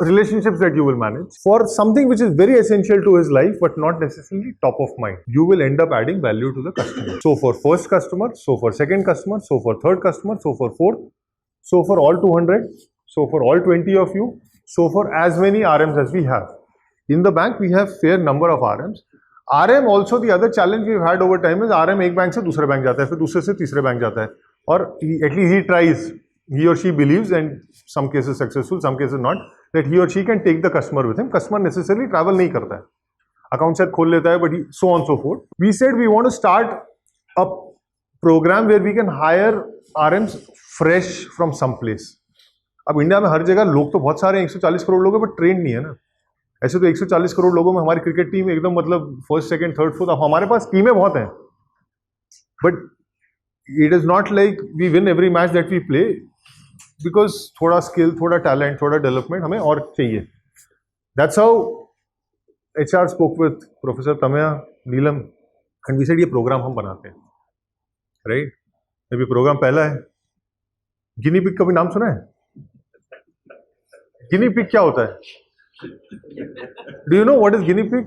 relationships that you will manage for something which is very essential to his life but not necessarily top of mind, you will end up adding value to the customer. So for first customer, so for second customer, so for third customer, so for fourth, so for all 200, so for all 20 of you, so for as many RMs as we have. In the bank we have fair number of RMs. RM also, the other challenge we've had over time is RM एक bank से दूसरे bank जाता है, फिर दूसरे से तीसरे bank जाता है, और at least he tries, he or she believes, and some cases successful, some cases not, that he or she can take the customer with him. Customer necessarily travel नहीं करता है, account शायद खोल लेता है, but he, so on so forth. We said we want to start a program where we can hire RMs fresh from some place. अब India में हर जगह लोग तो बहुत सारे हैं, 140 करोड़ लोग हैं, बट ट्रेन नहीं है ना. ऐसे तो 140 करोड़ लोगों में हमारी क्रिकेट टीम एकदम मतलब फर्स्ट सेकंड थर्ड फोर्थ, अब हमारे पास टीमें बहुत हैं, but it is not like we win every match that we play, because थोड़ा स्किल, थोड़ा टैलेंट, थोड़ा डेवलपमेंट हमें और चाहिए. That's how HR spoke with professor Tamaya, Neelam, and we said ये प्रोग्राम हम बनाते हैं, राइट? अभी प्रोग्राम पहला है. गिनी पिग कभी नाम सुना है? गिनी पिग क्या होता है? Do you know what is guinea pig?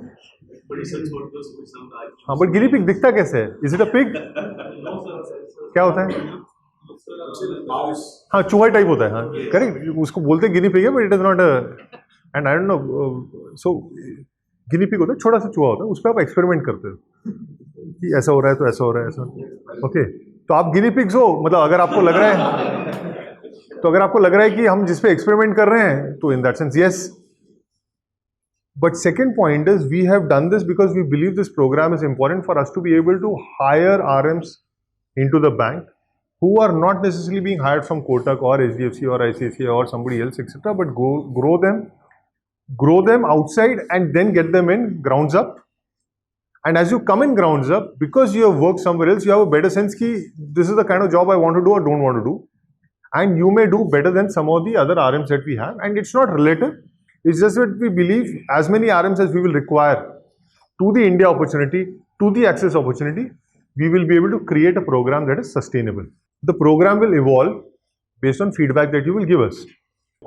हाँ, बट गिनी पिग दिखता कैसे है? Is it a pig? क्या होता है? हाँ, चूहा टाइप होता है. हाँ, करेक्ट. उसको बोलते हैं गिनी पिग है, but it is not a. And I don't know. So guinea pig होता है, छोटा सा चूहा होता है, उस पर आप एक्सपेरिमेंट करते हो कि ऐसा हो रहा है तो ऐसा हो रहा है, ऐसा. ओके, तो आप गिनी पिग्स हो. मतलब अगर आपको लग रहा है कि हम जिस पे एक्सपेरिमेंट कर रहे हैं, तो in that sense yes. But second point is we have done this because we believe this program is important for us to be able to hire RMs into the bank who are not necessarily being hired from Kotak or HDFC or ICICI or somebody else, etc. But grow them outside and then get them in grounds up. And as you come in grounds up, because you have worked somewhere else, you have a better sense ki this is the kind of job I want to do or don't want to do. And you may do better than some of the other RMs that we have. And it's not relative. It's just that we believe as many RMs as we will require to the India opportunity, to the access opportunity, we will be able to create a program that is sustainable. The program will evolve based on feedback that you will give us,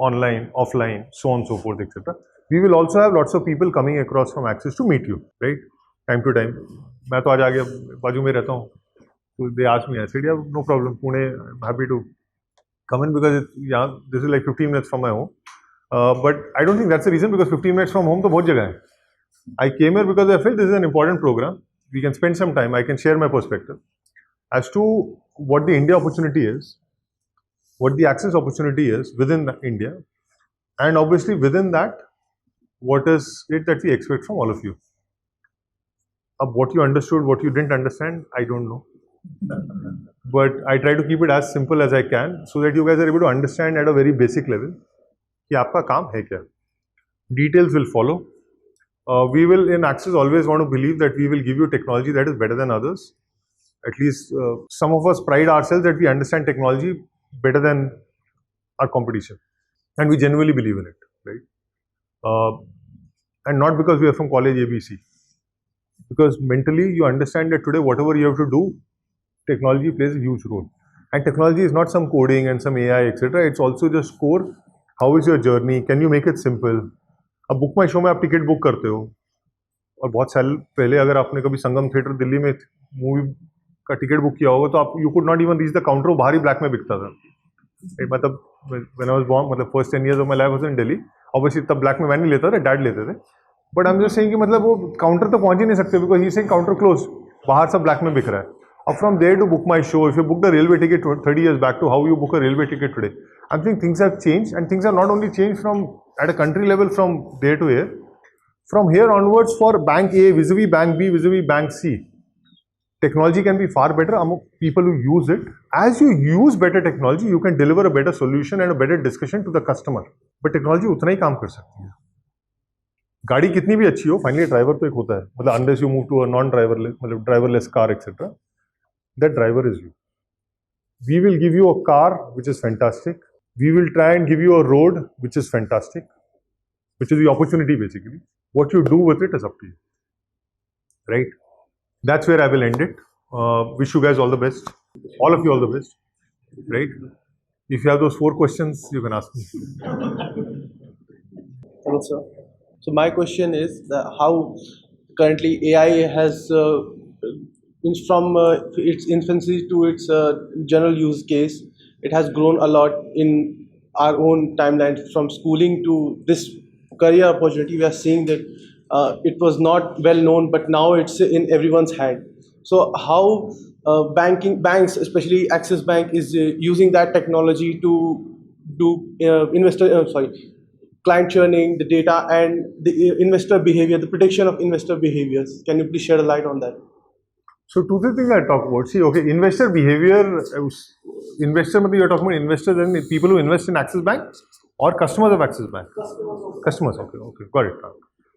online, offline, so on and so forth, etc. We will also have lots of people coming across from Access to meet you, right? Time to time. मैं तो आज आगे बाजू में रहता हूँ. So they ask me, I said, yeah, no problem. Pune, I'm happy to come in because this is like 15 minutes from my home. But I don't think that's the reason, because 15 minutes from home तो बहुत जगह है. I came here because I felt this is an important program. We can spend some time. I can share my perspective as to what the India opportunity is, what the access opportunity is within India, and obviously within that, what is it that we expect from all of you. What you understood, what you didn't understand, I don't know. But I try to keep it as simple as I can so that you guys are able to understand at a very basic level कि आपका काम है क्या. Details will follow. We will in Access always want to believe that we will give you technology that is better than others. At least some of us pride ourselves that we understand technology better than our competition, and we genuinely believe in it, right? And not because we are from college ABC, because mentally you understand that today whatever you have to do, technology plays a huge role. And technology is not some coding and some AI, etc. It's also just core. How is your journey? Can you make it simple? अब book माई show में आप ticket book करते हो, और बहुत साल पहले अगर आपने कभी संगम थिएटर दिल्ली में मूवी का टिकट बुक किया होगा, तो आप you could not even reach the counter, वो बाहर ही ब्लैक में बिकता था. मतलब व्हेन आई वाज बॉर्न, मतलब first 10 years of my life was in Delhi. Obviously तब ब्लैक में मैं नहीं लेता था, डैड लेते थे. But I am just saying कि मतलब वो काउंटर तक पहुंच ही नहीं सकते, because he saying counter close, बाहर सब ब्लैक में बिक रहा है. और from there to BookMyShow, if you book the railway ticket 30 years back to how you book a railway ticket today, I think things have changed, and things are not only changed from at a country level from there to here. From here onwards, for Bank A vis-a-vis Bank B vis-a-vis Bank C, technology can be far better among people who use it. As you use better technology, you can deliver a better solution and a better discussion to the customer. But technology उतना ही काम कर सकती है. गाड़ी कितनी भी अच्छी हो, फाइनली ड्राइवर तो एक होता है. मतलब unless you move to a non-driverless, मतलब driverless car, etc. That driver is you. We will give you a car which is fantastic. We will try and give you a road which is fantastic, which is the opportunity basically. What you do with it is up to you, right? That's where I will end it. Wish you guys all the best. All of you all the best, right? If you have those 4 questions, you can ask me. Hello, sir. So my question is that how currently AI has from its infancy to its general use case, it has grown a lot in our own timeline. From schooling to this career opportunity, we are seeing that it was not well known, but now it's in everyone's hand. So how banks, especially Axis Bank, is using that technology to do client churning, the data, and the investor behavior, the prediction of investor behaviors. Can you please shed a light on that? So 2-3 things I talk about. See, okay, investor behavior. Investor, you're talking about investors and people who invest in Axis Bank, or customers of Axis Bank. Customers. Okay, got it.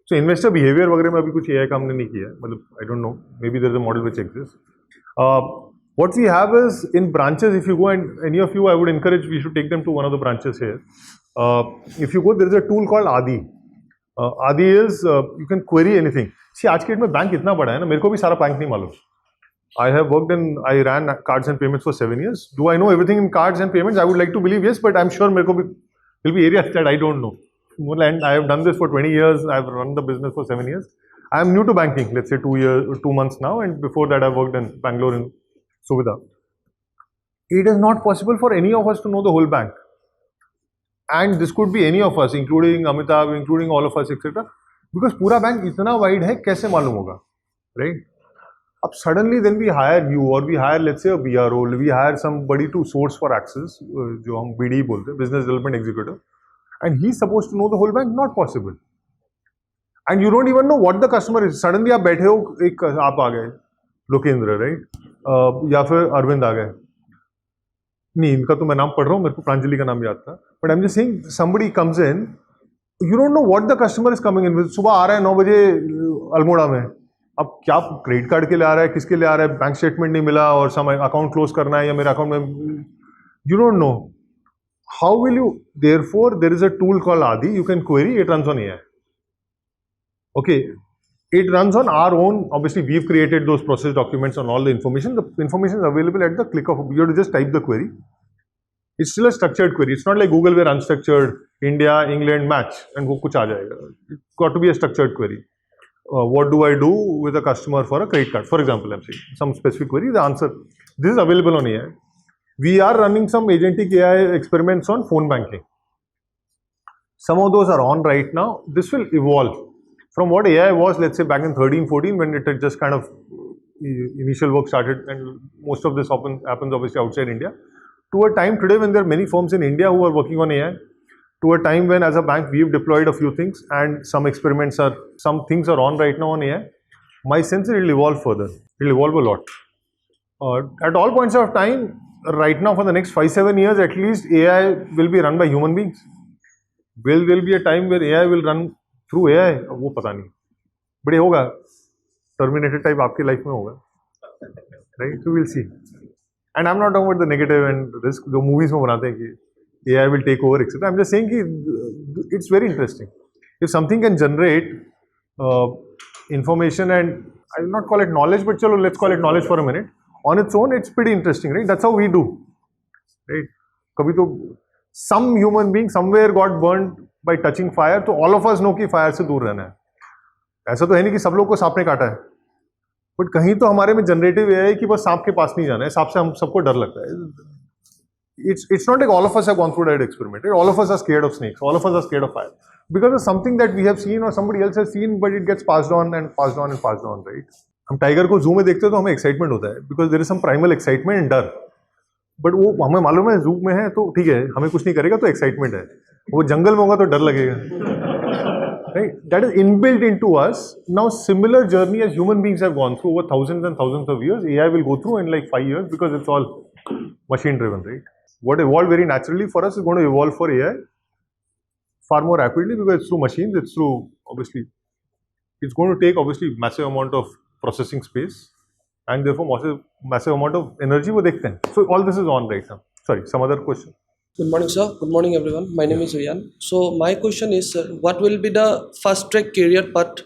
So investor behavior वगैरह में अभी कुछ AI काम नहीं किया है. मतलब I don't know. Maybe there's a model which exists. What we have is in branches. If you go, and any of you, I would encourage we should take them to one of the branches here. If you go, there is a tool called Adi. Adi is you can query anything. See, आज के date में bank इतना बड़ा है ना, मेरे को भी सारा बैंक नहीं मालूम. I have worked in, I ran cards and payments for 7 years. Do I know everything in cards and payments? I would like to believe yes, but I'm sure मेरे को भी There'll be areas that I don't know. And I have done this for 20 years. I've run the business for 7 years. I am new to banking, let's say 2 months now, and before that I worked in Bangalore in Suvidha. It is not possible for any of us to know the whole bank. And this could be any of us, including Amitabh, including all of us, etc. Because पूरा bank इतना wide है, कैसे मालूम होगा, right? Up suddenly then we hire you, or we hire, let's say, a BRO, we hire somebody to source for access, जो हम BD बोलते हैं, Business Development Executive, and he's supposed to know the whole bank. Not possible. And you don't even know what the customer is. Suddenly आप बैठे हो, एक आप आ गए, लोकेंद्र, right? या फिर अरविंद आ गए. नहीं, इनका तो मैं नाम पढ़ रहा हूँ, मेरे को प्रांजलि का नाम याद था. But I'm just saying, somebody comes in, you don't know what the customer is coming in with. सुबह आ रहा है 9 बजे अल्मोड़ा में. अब क्या क्रेडिट कार्ड के लिए आ रहा है, किसके लिए आ रहा है, बैंक स्टेटमेंट नहीं मिला और सम अकाउंट क्लोज करना है या मेरे अकाउंट में, you don't know. How will you? Therefore there is a tool called Aadi. You can query. It runs on AI. Okay, it runs on our own. Obviously, we've created those process documents on all the information. The information is available at the click of. You have to just type the query. It's still a structured query. It's not like Google where unstructured India, England match and वो कुछ आ जाएगा. It's got to be a structured query. What do I do with a customer for a credit card? For example, I'm saying some specific query. The answer. This is available on AI. We are running some agentic AI experiments on phone banking. Some of those are on right now. This will evolve. From what AI was, let's say back in 13, 14, when it had just kind of initial work started, and most of this happens obviously outside India, to a time today when there are many firms in India who are working on AI, to a time when as a bank we've deployed a few things and some things are on right now on AI. My sense is it will evolve further. It will evolve a lot. At all points of time, right now for the next 5-7 years at least, AI will be run by human beings. Will there be a time where AI will run through AI? वो पता नहीं, but ये होगा. Terminator type आपकी life में होगा, right? So will see. And I am not talking about the negative and risk जो movies में बनाते हैं कि AI will take over etcetera. I am just saying कि it's very interesting. If something can generate information, and I will not call it knowledge, but chalo, let's call it knowledge for a minute. On its own, it's pretty interesting, right? That's how we do, right? कभी तो some human being somewhere got burned by touching fire, तो all of us know कि fire से दूर रहना है. ऐसा तो है नहीं कि सब लोग को सांप ने काटा है, बट कहीं तो हमारे में जनरेटिव है कि बस सांप के पास नहीं जाना है. सांप से हम सबको डर लगता है. It's not like all of us have gone through that experiment. Right? All of us are scared of snakes. All of us are scared of fire because it's something that we have seen or somebody else has seen, but it gets passed on and passed on and passed on, right? हम tiger को जू में देखते हैं तो हमें excitement होता है because there is some primal excitement and डर. बट वो हमें मालूम है जू में है तो ठीक है, हमें कुछ नहीं करेगा तो एक्साइटमेंट है. वो जंगल में होगा तो डर लगेगा, right? That is inbuilt into us. Now similar journey as human beings have gone through over thousands and thousands of years, AI will go through in like 5 years because it's all machine driven, right? What evolved very naturally for us is going to evolve for AI far more rapidly because it's through machines, it's through, obviously, it's going to take obviously massive amount of processing space and therefore massive amount of energy वो देखते हैं. So all this is on right now. Sorry, some other question? Good morning, sir. Good morning, everyone. My name is Riyan. So my question is, sir, what will be the fast track career path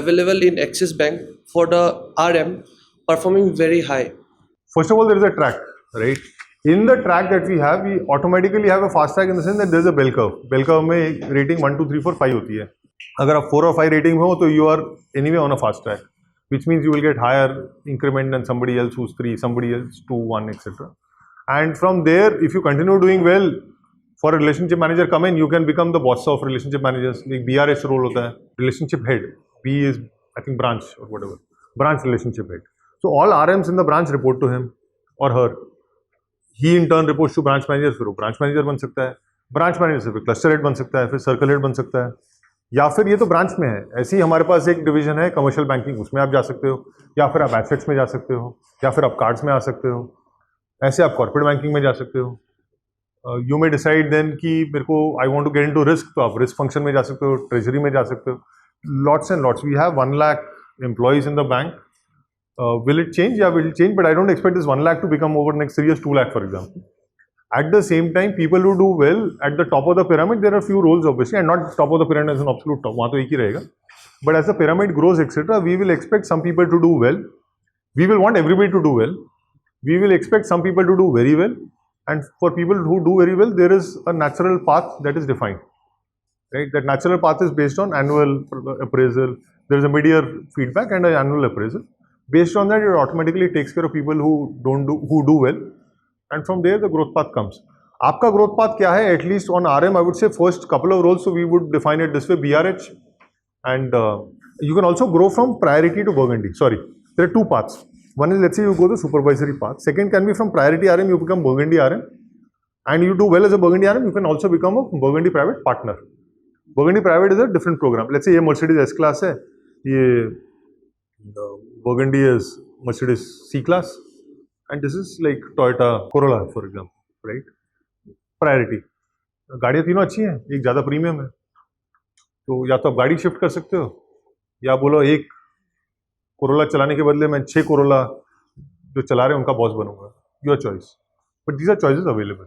available in Axis Bank for the RM performing very high? First of all, there is a track, right? In the track that we automatically have a fast track in the sense that there is a bell curve. Bell curve में rating 1, 2, 3, 4, 5 होती है. अगर आप 4 or 5 rating में हो तो you are anyway on a fast track, which means you will get higher increment than somebody else who's 3, somebody else 2, 1, etc. And from there, if you continue doing well, for a relationship manager come in, you can become the boss of relationship managers. Like BRS role होता है, relationship head. B is I think branch or whatever, branch relationship head. So all RMs in the branch report to him or her. He in turn reports to branch managers. फिर वो branch manager बन सकता है, branch manager से फिर cluster head बन सकता है, फिर circle head बन सकता है, या फिर ये तो branch में है. ऐसे ही हमारे पास एक डिवीजन है कमर्शियल बैंकिंग, उसमें आप जा सकते हो, या फिर आप एसेट्स में जा सकते हो, या फिर आप कार्ड्स में आ सकते हो, ऐसे आप कॉर्पोरेट बैंकिंग में जा सकते हो. यू मे डिसाइड देन कि मेरे को I want to get into risk, तो आप रिस्क फंक्शन में जा सकते हो, ट्रेजरी में जा सकते हो. Lots and lots. We have 1 lakh employees in the bank. Will it change? Yeah, will it change? But I don't expect this 1 lakh to become over the next 3 years 2 lakh, for example. At the same time, people who do well at the top of the pyramid, there are few roles obviously, and not top of the pyramid as an absolute top. वहाँ तो एक ही रहेगा. But as the pyramid grows, etc., we will expect some people to do well. We will want everybody to do well. We will expect some people to do very well, And for people who do very well, there is a natural path that is defined. Right? That natural path is based on annual appraisal. There is a mid-year feedback and an annual appraisal. Based on that, it automatically takes care of people who do well, and from there the growth path comes. Aapka growth path kya hai? At least on RM, I would say first couple of roles, so we would define it this way: BRH, and you can also grow from priority to Burgundy. Sorry, there are two paths. One is, let's say you go the supervisory path. Second can be from priority RM you become Burgundy RM, and you do well as a Burgundy RM, you can also become a Burgundy private partner. Burgundy private is a different program. Let's say ये Mercedes S class है, ये Burgundy is Mercedes C class, and this is like Toyota Corolla, for example, right? Priority. गाड़ियाँ तीनों अच्छी हैं, एक ज़्यादा premium है, तो या तो आप गाड़ी शिफ्ट कर सकते हो, या बोलो एक कोरोला चलाने के बदले मैं 6 कोरोला जो चला रहे हैं उनका बॉस बनूंगा. Your choice. But these are choices available,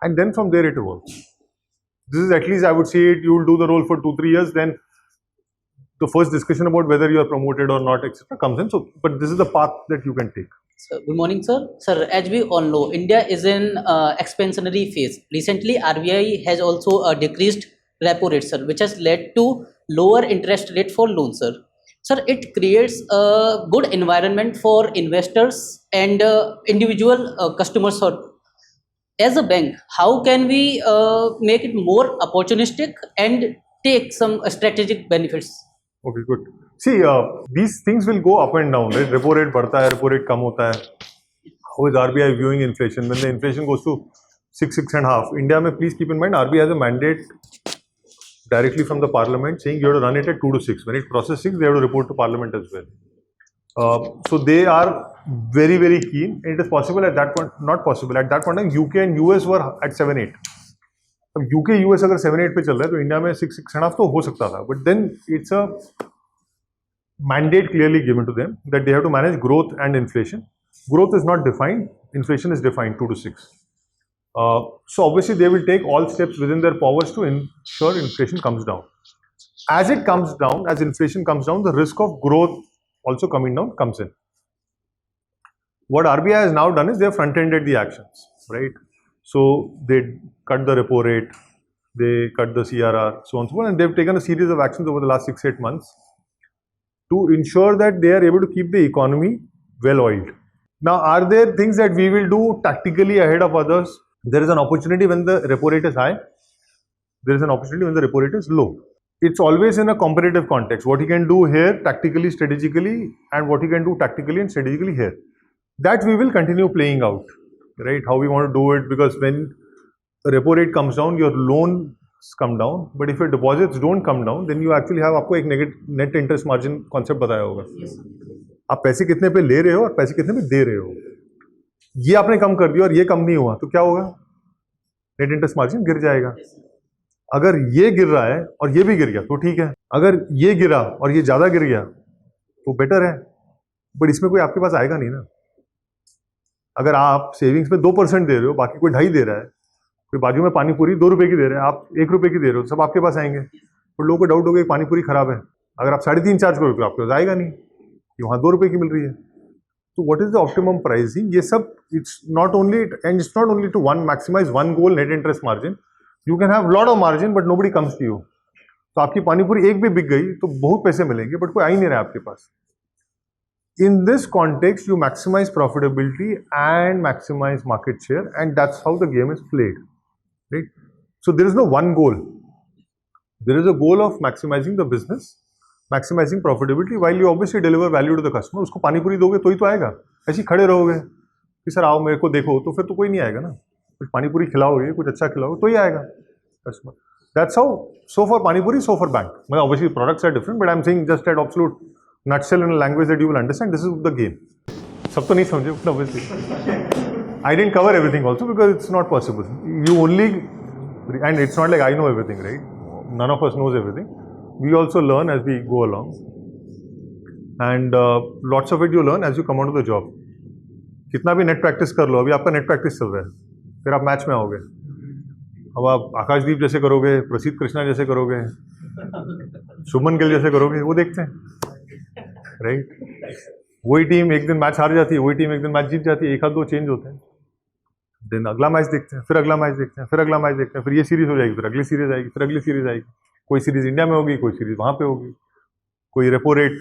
and then from there it evolves. This is, at least I would say, it. You will do the role for 2-3 years, then the first discussion about whether you are promoted or not, etc., comes in. So, but this is the path that you can take. So, good morning, sir. Sir, as we all know, India is in expansionary phase. Recently, RBI has also decreased repo rate, sir, which has led to lower interest rate for loans, sir. Sir, it creates a good environment for investors and individual customers. Sir. As a bank, how can we make it more opportunistic and take some strategic benefits? Okay, good. See, these things will go up and down, right? Repo rate बढ़ता है, repo rate कम होता है. How is RBI viewing inflation? When the inflation goes to 6.5, India में, please keep in mind, RBI has a mandate directly from the parliament saying you have to run it at 2 to 6. When it crosses 6, they have to report to parliament as well. So they are very, very keen. It is possible at that point, not possible. At that point, UK and US were at 7-8. अब UK US अगर 7-8 पे चल रहा है तो India में 6.5 तो हो सकता था. But then it's a mandate clearly given to them that they have to manage growth and inflation. Growth is not defined. Inflation is defined 2 to 6. So obviously they will take all steps within their powers to ensure inflation comes down. As it comes down, as inflation comes down, the risk of growth also coming down comes in. What RBI has now done is they have front-ended the actions, right? So they cut the repo rate, they cut the CRR, so on and so forth, and they've taken a series of actions over the last 6-8 months to ensure that they are able to keep the economy well-oiled. Now, are there things that we will do tactically ahead of others? There is an opportunity when the repo rate is high. There is an opportunity when the repo rate is low. It's always in a competitive context. What you can do here tactically, strategically, and what you can do tactically and strategically here. That we will continue playing out, right? How we want to do it, because when the repo rate comes down, your loans come down. But if your deposits don't come down, then you actually have आपको एक negative net interest margin concept बताया होगा. आप पैसे कितने पे ले रहे हो और पैसे कितने पे दे रहे हो. ये आपने कम कर दिया और ये कम नहीं हुआ तो क्या होगा? नेट इंटरेस्ट मार्जिन गिर जाएगा. अगर ये गिर रहा है और ये भी गिर गया तो ठीक है. अगर ये गिरा और ये ज़्यादा गिर गया तो बेटर है. बट इसमें कोई आपके पास आएगा नहीं ना. अगर आप सेविंग्स में 2% दे रहे हो, बाकी कोई 2.5 दे रहा है, कोई बाजू में पानी पूरी 2 रुपये की दे रहे हैं, आप 1 रुपये की दे रहे हो, सब आपके पास आएंगे. तो लोगों को डाउट होगा कि पानी पूरी खराब है. अगर आप 3.5 चार्ज करोगे तो आपके पास आएगा नहीं कि वहाँ 2 रुपये की मिल रही है. तो what is the optimum pricing? ये सब it's not only to maximise one goal, net interest margin. You can have lot of margin but nobody comes to you. तो आपकी पानी पूरी एक भी बिक गई तो बहुत पैसे मिलेंगे, बट कोई आ ही नहीं रहा है आपके पास. In this context, you maximize profitability and maximize market share, and that's how the game is played, right? So there is no one goal. There is a goal of maximizing the business, maximizing profitability, while you obviously deliver value to the customer. उसको पानी पूरी दोगे तो ही तो आएगा. ऐसे ही खड़े रहोगे कि सर आओ मेरे को देखो, तो फिर तो कोई नहीं आएगा ना. कुछ पानी पूरी खिलाओगे, कुछ अच्छा खिलाओगे तो ही आएगा customer. That's how. So for pani puri, so for bank. Well, obviously products are different, but I'm saying just at absolute nutshell in a language that you will understand, this is the game. सब तो नहीं समझे, obviously. I didn't cover everything also because it's not possible. You only, and it's not like I know everything, right? None of us knows everything. We also learn as we go along. And lots of it you learn as you come onto the job. कितना भी net practice कर लो, अभी आपका net practice चल रहा है, फिर आप मैच में आओगे. अब आप आकाशदीप जैसे करोगे, प्रसिद्ध कृष्णा जैसे करोगे, शुभमन गिल जैसे करोगे, वो देखते हैं, राइट? वही टीम एक दिन मैच हार जाती है, वही टीम एक दिन मैच जीत जाती है, एक आध दो चेंज होते हैं. देन अगला मैच देखते हैं, फिर अगला मैच देखते हैं, फिर अगला मैच देखते हैं, फिर ये सीरीज हो जाएगी, फिर अगली सीरीज आएगी, फिर अगली सीरीज आएगी। कोई सीरीज इंडिया में होगी, कोई सीरीज वहाँ पे होगी। कोई रेपो रेट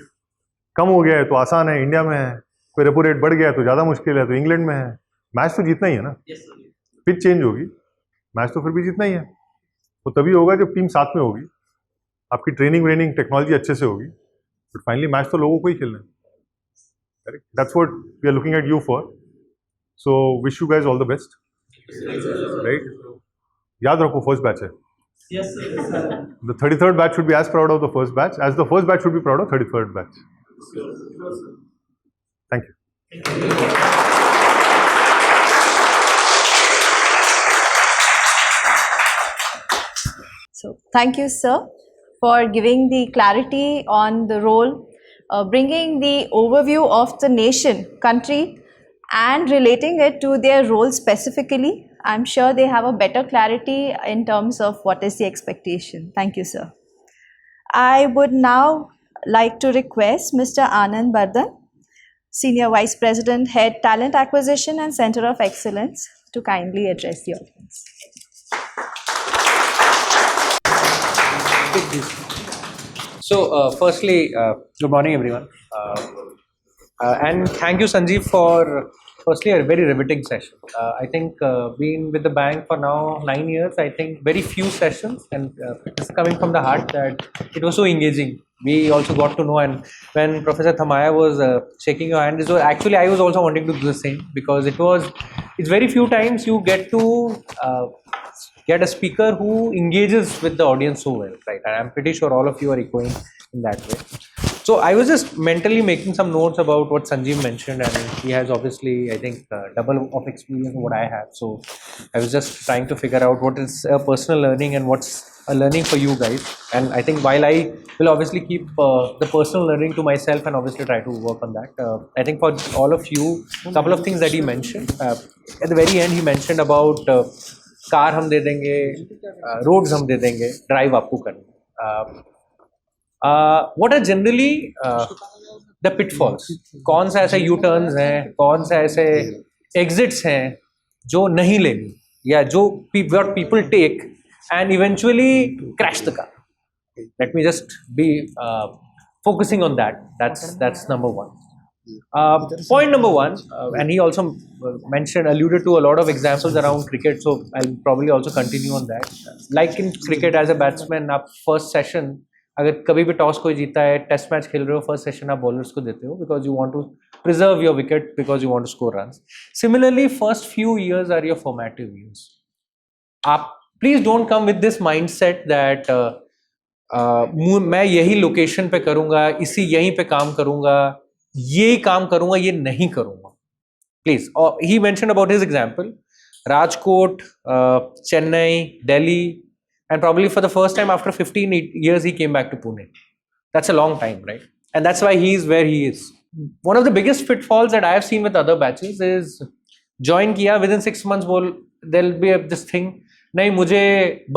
कम हो गया है तो आसान है, इंडिया में है। कोई रेपो रेट बढ़ गया है तो ज़्यादा मुश्किल है, तो इंग्लैंड में है। मैच तो जीतना ही है ना, पिच चेंज होगी, मैच तो फिर भी जीतना ही है। तो तभी होगा जब टीम साथ में होगी, आपकी ट्रेनिंग व्रेनिंग टेक्नोलॉजी अच्छे से होगी, बट फाइनली मैच तो लोगों को ही खेलना है। Correct, that's what we are looking at you for. So wish you guys all the best. Right, याद रखो फर्स्ट बैच है। The 33rd batch should be as proud of the first batch as the first batch should be proud of 33rd batch. Thank you. So, thank you, sir, for giving the clarity on the role, bringing the overview of the nation, country, and relating it to their role specifically. I'm sure they have a better clarity in terms of what is the expectation. Thank you, sir. I would now like to request Mr. Anand Bardhan, Senior Vice President, Head Talent Acquisition and Center of Excellence, to kindly address the audience. So, firstly, good morning, everyone. And thank you, Sanjeev, for firstly a very riveting session. I think being with the bank for now 9 years, I think very few sessions, and it's coming from the heart that it was so engaging. We also got to know, and when Professor Thamaya was shaking your hand, actually I was also wanting to do the same, because it's very few times you get to get a speaker who engages with the audience so well, right? And I'm pretty sure all of you are echoing in that way. So I was just mentally making some notes about what Sanjeev mentioned, and he has obviously, I think, double of experience of what I have. So I was just trying to figure out what is a personal learning and what's a learning for you guys. And I think while I will obviously keep the personal learning to myself and obviously try to work on that, I think for all of you, a couple of things that he mentioned. At the very end, he mentioned about car हम दे देंगे, roads हम दे देंगे, drive आपको करना. What are generally the pitfalls? कौन सा ऐसे U-turns हैं, कौन सा ऐसे exits हैं जो नहीं लेनी, या जो what people take and eventually crash the car. Let me just be focusing on that. That's number one. Point number one, and he also alluded to a lot of examples around cricket, so I'll probably also continue on that. Like in cricket, as a batsman, आप first session, अगर कभी भी toss कोई जीता है, test match खेल रहे हो, फर्स्ट सेशन आप बॉलर्स को देते हो, because you want to preserve your wicket, because you want to score runs. Similarly first few years are your formative years. आप please don't come with this mindset that मैं यही location पे करूंगा, यहीं पे काम करूंगा, ये काम करूंगा, ये नहीं करूंगा. Please. He mentioned about his example Rajkot, Chennai, Delhi, and probably for the first time after 15 years he came back to Pune. That's a long time, right? And that's why he is where he is. One of the biggest pitfalls that I have seen with other batches is join किया, within 6 months there'll be this thing, नहीं मुझे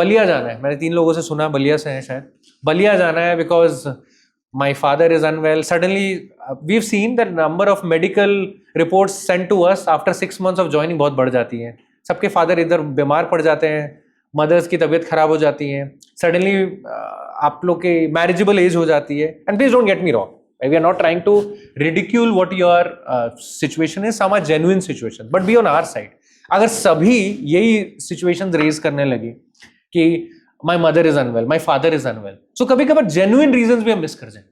बलिया जाना है. मैंने 3 लोगों से सुना बलिया से हैं शायद, बलिया जाना है because my father is unwell. Suddenly we've seen the number of medical reports sent to us after 6 months of joining बहुत बढ़ जाती हैं. सबके फादर इधर बीमार पड़ जाते हैं, मदर्स की तबीयत खराब हो जाती है, सडनली आप लोग के मैरिजेबल एज हो जाती है. And please don't get me wrong, we are not trying to ridicule what your situation is, some are genuine situation, but be on our side. अगर सभी यही सिचुएशंस रेज करने लगे कि my mother is unwell, my father is unwell, so कभी कभार genuine reasons भी हम मिस कर जाएंगे,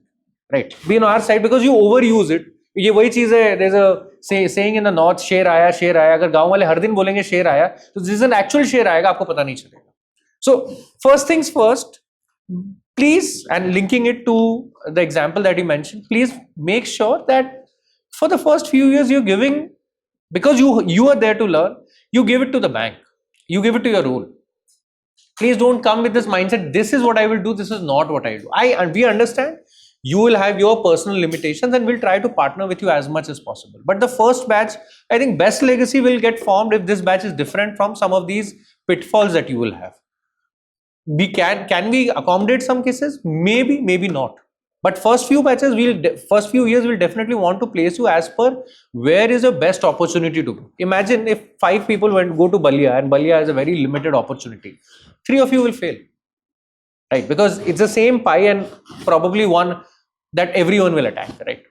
right? Be on our side, because you over use it. ये वही चीज है, there is a saying in the north, शेर आया शेर आया. अगर गांव वाले हर दिन बोलेंगे शेर आया, तो जिस दिन एक्चुअल शेर आएगा आपको पता नहीं चलेगा. So first things first, please, and linking it to the example that you mentioned, please make sure that for the first few years you giving, because you are there to learn, you give it to the bank, you give it to your role. Please don't come with this mindset, this is what I will do, this is not what I do. We understand you will have your personal limitations and we'll try to partner with you as much as possible. But the first batch, I think best legacy will get formed if this batch is different from some of these pitfalls that you will have. Can we accommodate some cases? Maybe, maybe not. But first few batches, first few years, we'll definitely want to place you as per where is the best opportunity to go. Imagine if 5 people go to Balia, and Balia has a very limited opportunity. 3 of you will fail, right? Because it's the same pie and probably one that everyone will attack, right?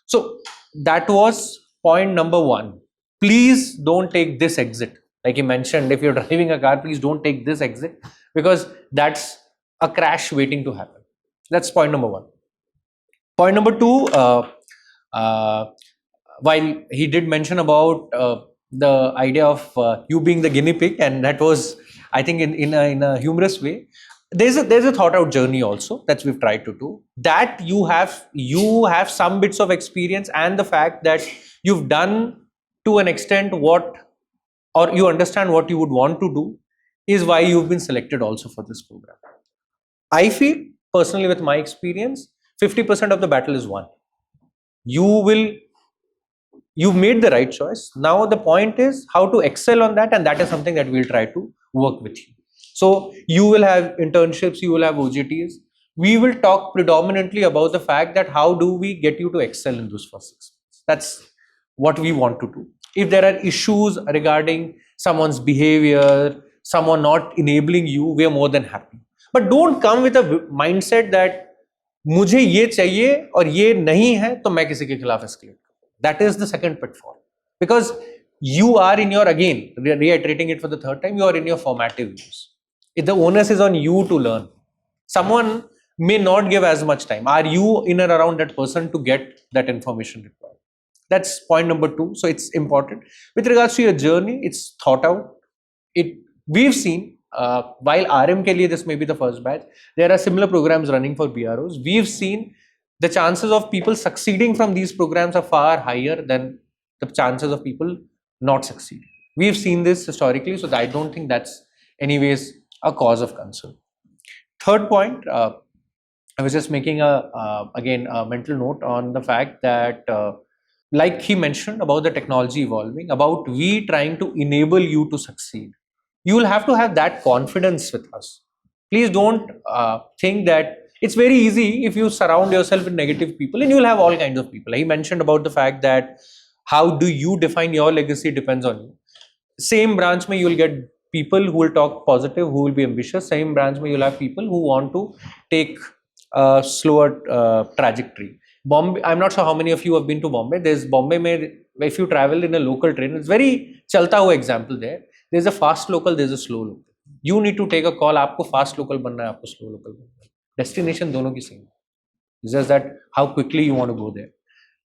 So that was point number 1. Please don't take this exit. Like you mentioned, if you're driving a car, please don't take this exit, because that's a crash waiting to happen. That's point number 1. Point number 2, while he did mention about the idea of you being the guinea pig, and that was, I think, in a humorous way. There's a thought out journey also that we've tried to do. That you have some bits of experience, and the fact that you've done to an extent or you understand what you would want to do, is why you've been selected also for this program. I feel personally, with my experience, 50% of the battle is won. You've made the right choice. Now the point is how to excel on that, and that is something that we'll try to work with you. So you will have internships, you will have OJTs. We will talk predominantly about the fact that how do we get you to excel in those first 6 months. That's what we want to do. If there are issues regarding someone's behavior, someone not enabling you, we are more than happy. But don't come with a mindset that मुझे ये चाहिए और ये नहीं है तो मैं किसी के खिलाफ escalate. That is the second pitfall, because you are in your, again reiterating it for the 3rd time, you are in your formative years. If the onus is on you to learn, someone may not give as much time. Are you in and around that person to get that information required? That's point number 2. So it's important. With regards to your journey, it's thought out. We've seen, while RM ke liye this may be the first batch, there are similar programs running for BROs. We've seen the chances of people succeeding from these programs are far higher than the chances of people not succeeding. We've seen this historically, so I don't think that's anyways a cause of concern. Third point, I was just making again a mental note on the fact that like he mentioned about the technology evolving, about we trying to enable you to succeed. You will have to have that confidence with us. Please don't think that it's very easy if you surround yourself with negative people, and you will have all kinds of people. He mentioned about the fact that how do you define your legacy depends on you. Same branch mein you will get people who will talk positive, who will be ambitious. Same branch mein you'll have people who want to take a slower trajectory. Bombay, I'm not sure how many of you have been to Bombay. There's Bombay mein, if you travel in a local train, it's very chalta hua example there. There's a fast local, there's a slow local. You need to take a call. आपको fast local बनना है, आपको slow local बनना है. Destination दोनों की same. It's just that how quickly you want to go there.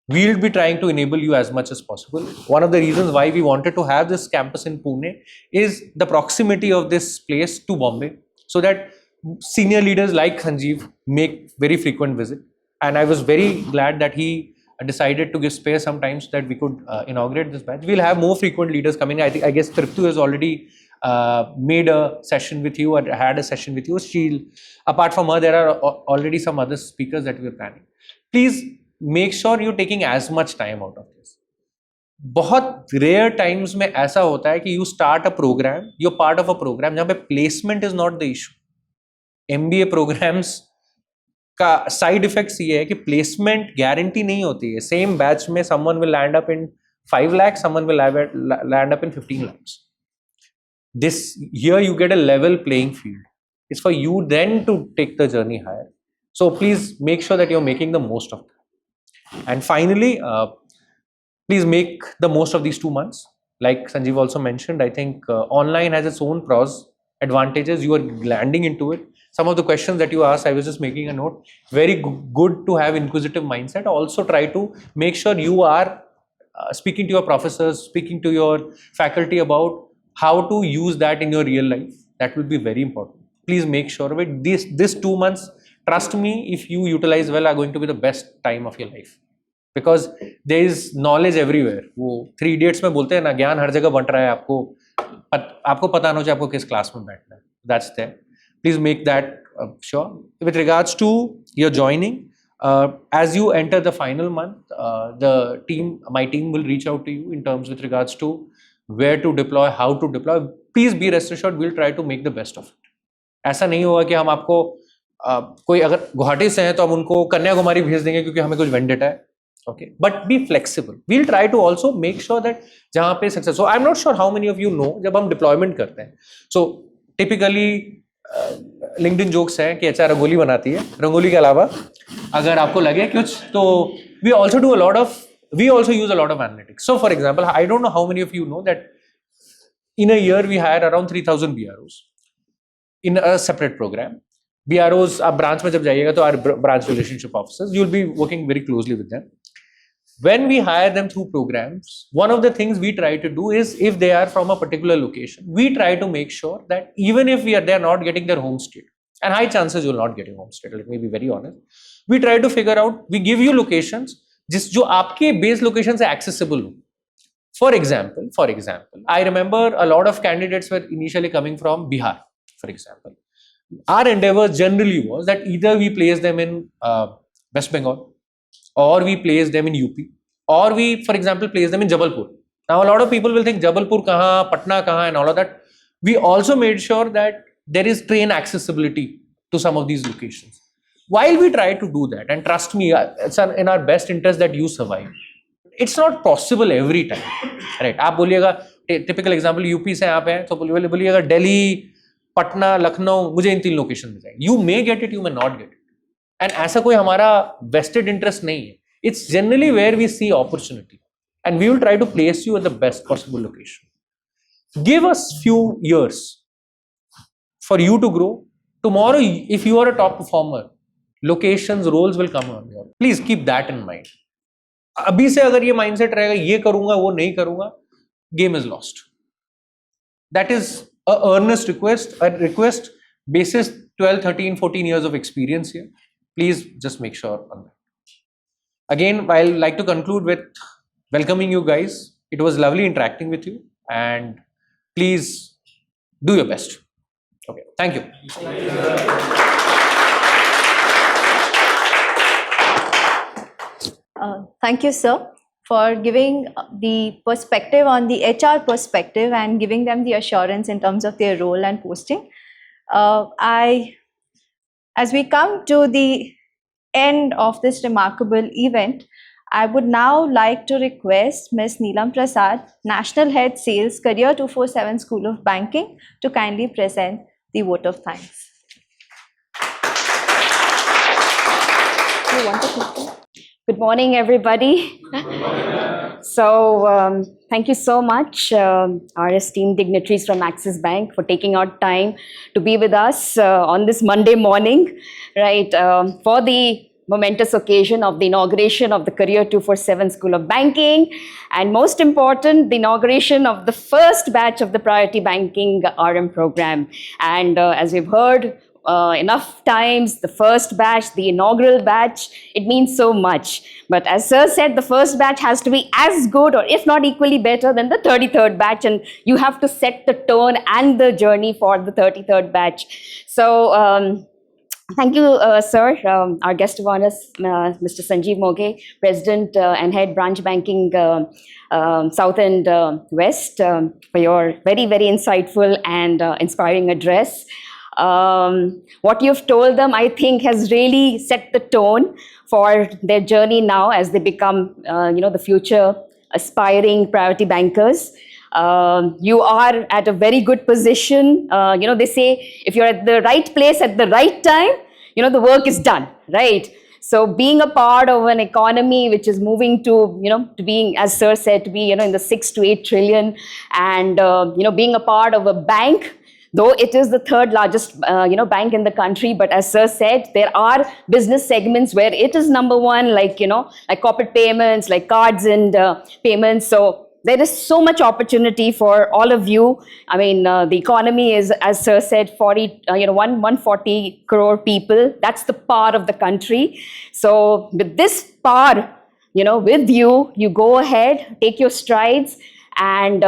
We'll be trying to enable you as much as possible. One of the reasons why we wanted to have this campus in Pune is the proximity of this place to Bombay, so that senior leaders like Sanjeev make very frequent visit. And I was very glad that he decided to give space sometimes so that we could inaugurate this batch. We'll have more frequent leaders coming. I guess Triptu has already made a session with you or had a session with you. Apart from her, there are already some other speakers that we're planning. Please make sure you're taking as much time out of this. बहुत rare times में ऐसा होता है कि you start a program, you're part of a program जहाँ पे placement is not the issue. MBA programs का side effects ये है कि placement guarantee नहीं होती है. Same batch में someone will land up in 5 lakhs, someone will land up in 15 lakhs. Here you get a level playing field. It's for you then to take the journey higher. So please make sure that you're making the most of that. And finally, please make the most of these 2 months. Like Sanjeev also mentioned, I think online has its own pros, advantages. You are landing into it. Some of the questions that you asked, I was just making a note. Very good to have inquisitive mindset. Also try to make sure you are speaking to your professors, speaking to your faculty about how to use that in your real life. That will be very important. Please make sure of it. This 2 months, trust me, if you utilize well, are going to be the best time of your life. Because there is knowledge everywhere. वो 3 Idiots में बोलते हैं ना, ज्ञान हर जगह बंट रहा है. आपको पता ना हो आपको किस क्लास में बैठना है. That's there. Please make that sure. With regards to your joining, as you enter the final month, my team will reach out to you in terms with regards to where to deploy, how to deploy. Please be rest assured, we'll try to make the best of it. ऐसा नहीं होगा कि हम आपको कोई अगर गुवाहाटी से हैं तो हम उनको कन्याकुमारी भेज देंगे क्योंकि हमें कुछ वेंडेटा है. Okay, but be flexible. We'll try to also make sure that जहाँ पे success. So I'm not sure how many of you know जब हम deployment करते हैं. So typically LinkedIn jokes है कि HR रंगोली बनाती है. रंगोली के अलावा अगर आपको लगे कुछ तो we also use a lot of analytics. So for example, I don't know how many of you know that in a year we hire around 3,000 BROs in a separate program. BROs आप branch में जब जाइएगा तो our branch relationship officers, you'll be working very closely with them. When we hire them through programs, one of the things we try to do is if they are from a particular location, we try to make sure that even if they are not getting their home state, and high chances you will not get your home state, let me be very honest, we try to figure out, we give you locations जो आपके base location से accessible हो. For example, I remember a lot of candidates were initially coming from Bihar, for example. Our endeavor generally was that either we place them in West Bengal, or we place them in UP, or we, for example, place them in Jabalpur. Now, a lot of people will think Jabalpur kahan, Patna kahan, and all of that. We also made sure that there is train accessibility to some of these locations. While we try to do that, and trust me, it's in our best interest that you survive. It's not possible every time, right? आप बोलिएगा, typical example, UP से आप हैं, तो बोलिएगा Delhi, Patna, Lucknow, मुझे इन 3 location में चाहिए. You may get it, you may not get it. And ऐसा कोई हमारा vested interest नहीं है. It's generally where we see opportunity, and we will try to place you at the best possible location. Give us few years for you to grow. Tomorrow, if you are a top performer, locations, roles will come on you. Please keep that in mind. अभी से अगर ये mindset रहेगा, ये करूँगा, वो नहीं करूँगा, game is lost. That is a earnest request basis 12, 13, 14 years of experience here. Please just make sure on that. Again, I'd like to conclude with welcoming you guys. It was lovely interacting with you, and please do your best. Okay, thank you. Thank you, sir, for giving the perspective on the HR perspective and giving them the assurance in terms of their role and posting. As we come to the end of this remarkable event, I would now like to request Ms. Neelam Prasad, National Head Sales, Career247 School of Banking, to kindly present the vote of thanks. Good morning, everybody. So, thank you so much, our esteemed dignitaries from Axis Bank, for taking out time to be with us on this Monday morning, right, for the momentous occasion of the inauguration of the Career247 School of Banking, and most important, the inauguration of the first batch of the Priority Banking RM program. And as we've heard enough times, the first batch, the inaugural batch, it means so much. But as sir said, the first batch has to be as good, or if not equally better, than the 33rd batch, and you have to set the tone and the journey for the 33rd batch. So thank you, sir. Our guest of honor, Mr. Sanjeev Moge, President and Head Branch Banking South and West, for your very, very insightful and inspiring address. What you've told them, I think, has really set the tone for their journey now as they become, the future aspiring priority bankers. You are at a very good position. They say if you're at the right place at the right time, the work is done, right? So being a part of an economy which is moving to, to being, as sir said, to be, in the 6 to 8 trillion, and, being a part of a bank, though it is the 3rd largest, bank in the country, but as sir said, there are business segments where it is number 1, like, like corporate payments, like cards and payments. So there is so much opportunity for all of you. I mean, the economy is, as sir said, 140 crore people. That's the power of the country. So with this power, with you, you go ahead, take your strides, and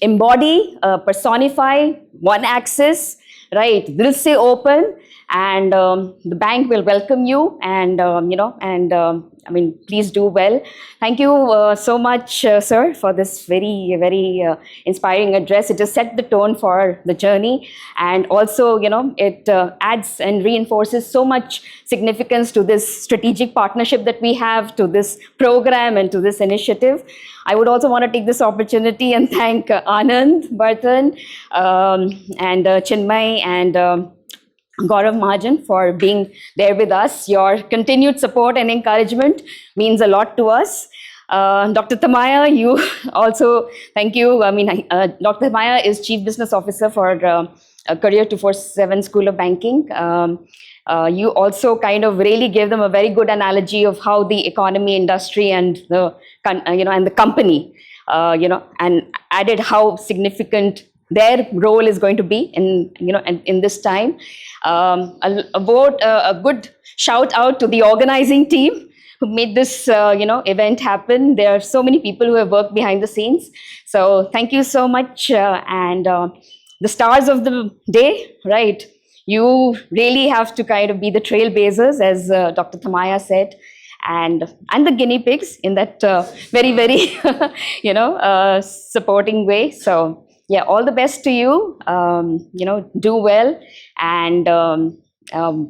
embody, personify one axis, right? Dil se open, and the bank will welcome you, and I mean, please do well. Thank you so much, sir, for this very, very inspiring address. It has set the tone for the journey, and also, it adds and reinforces so much significance to this strategic partnership that we have, to this program and to this initiative. I would also want to take this opportunity and thank Anand, Barthan, and Chinmay, and Gaurav Mahajan for being there with us. Your continued support and encouragement means a lot to us. Dr. Tamaya, you also, thank you. I mean, Dr. Tamaya is Chief Business Officer for Career247 School of Banking. You also kind of really gave them a very good analogy of how the economy, industry, and the and the company, and added how significant their role is going to be in this time. A good shout out to the organizing team who made this event happen. There are so many people who have worked behind the scenes. So thank you so much. And the stars of the day, right? You really have to kind of be the trailblazers, as Dr. Tamaya said, and the guinea pigs in that very, very supporting way. So yeah, all the best to you. Do well, and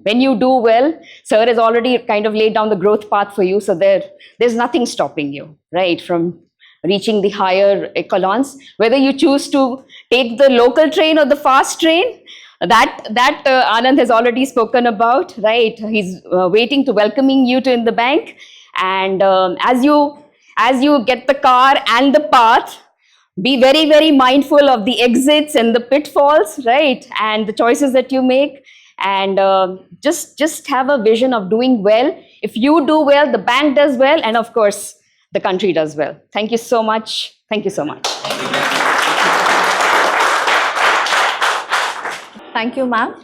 when you do well, sir has already kind of laid down the growth path for you. So there's nothing stopping you, right, from reaching the higher echelons. Whether you choose to take the local train or the fast train, that Anand has already spoken about, right? He's waiting to welcoming you to in the bank, and as you get the car and the path, be very, very mindful of the exits and the pitfalls, right? And the choices that you make, and just have a vision of doing well. If you do well, the bank does well, and of course, the country does well. Thank you so much. Thank you so much. Thank you, ma'am.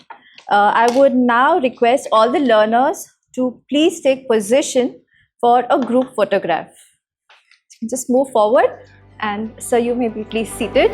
I would now request all the learners to please take position for a group photograph. Just move forward, and sir, you may be please seated.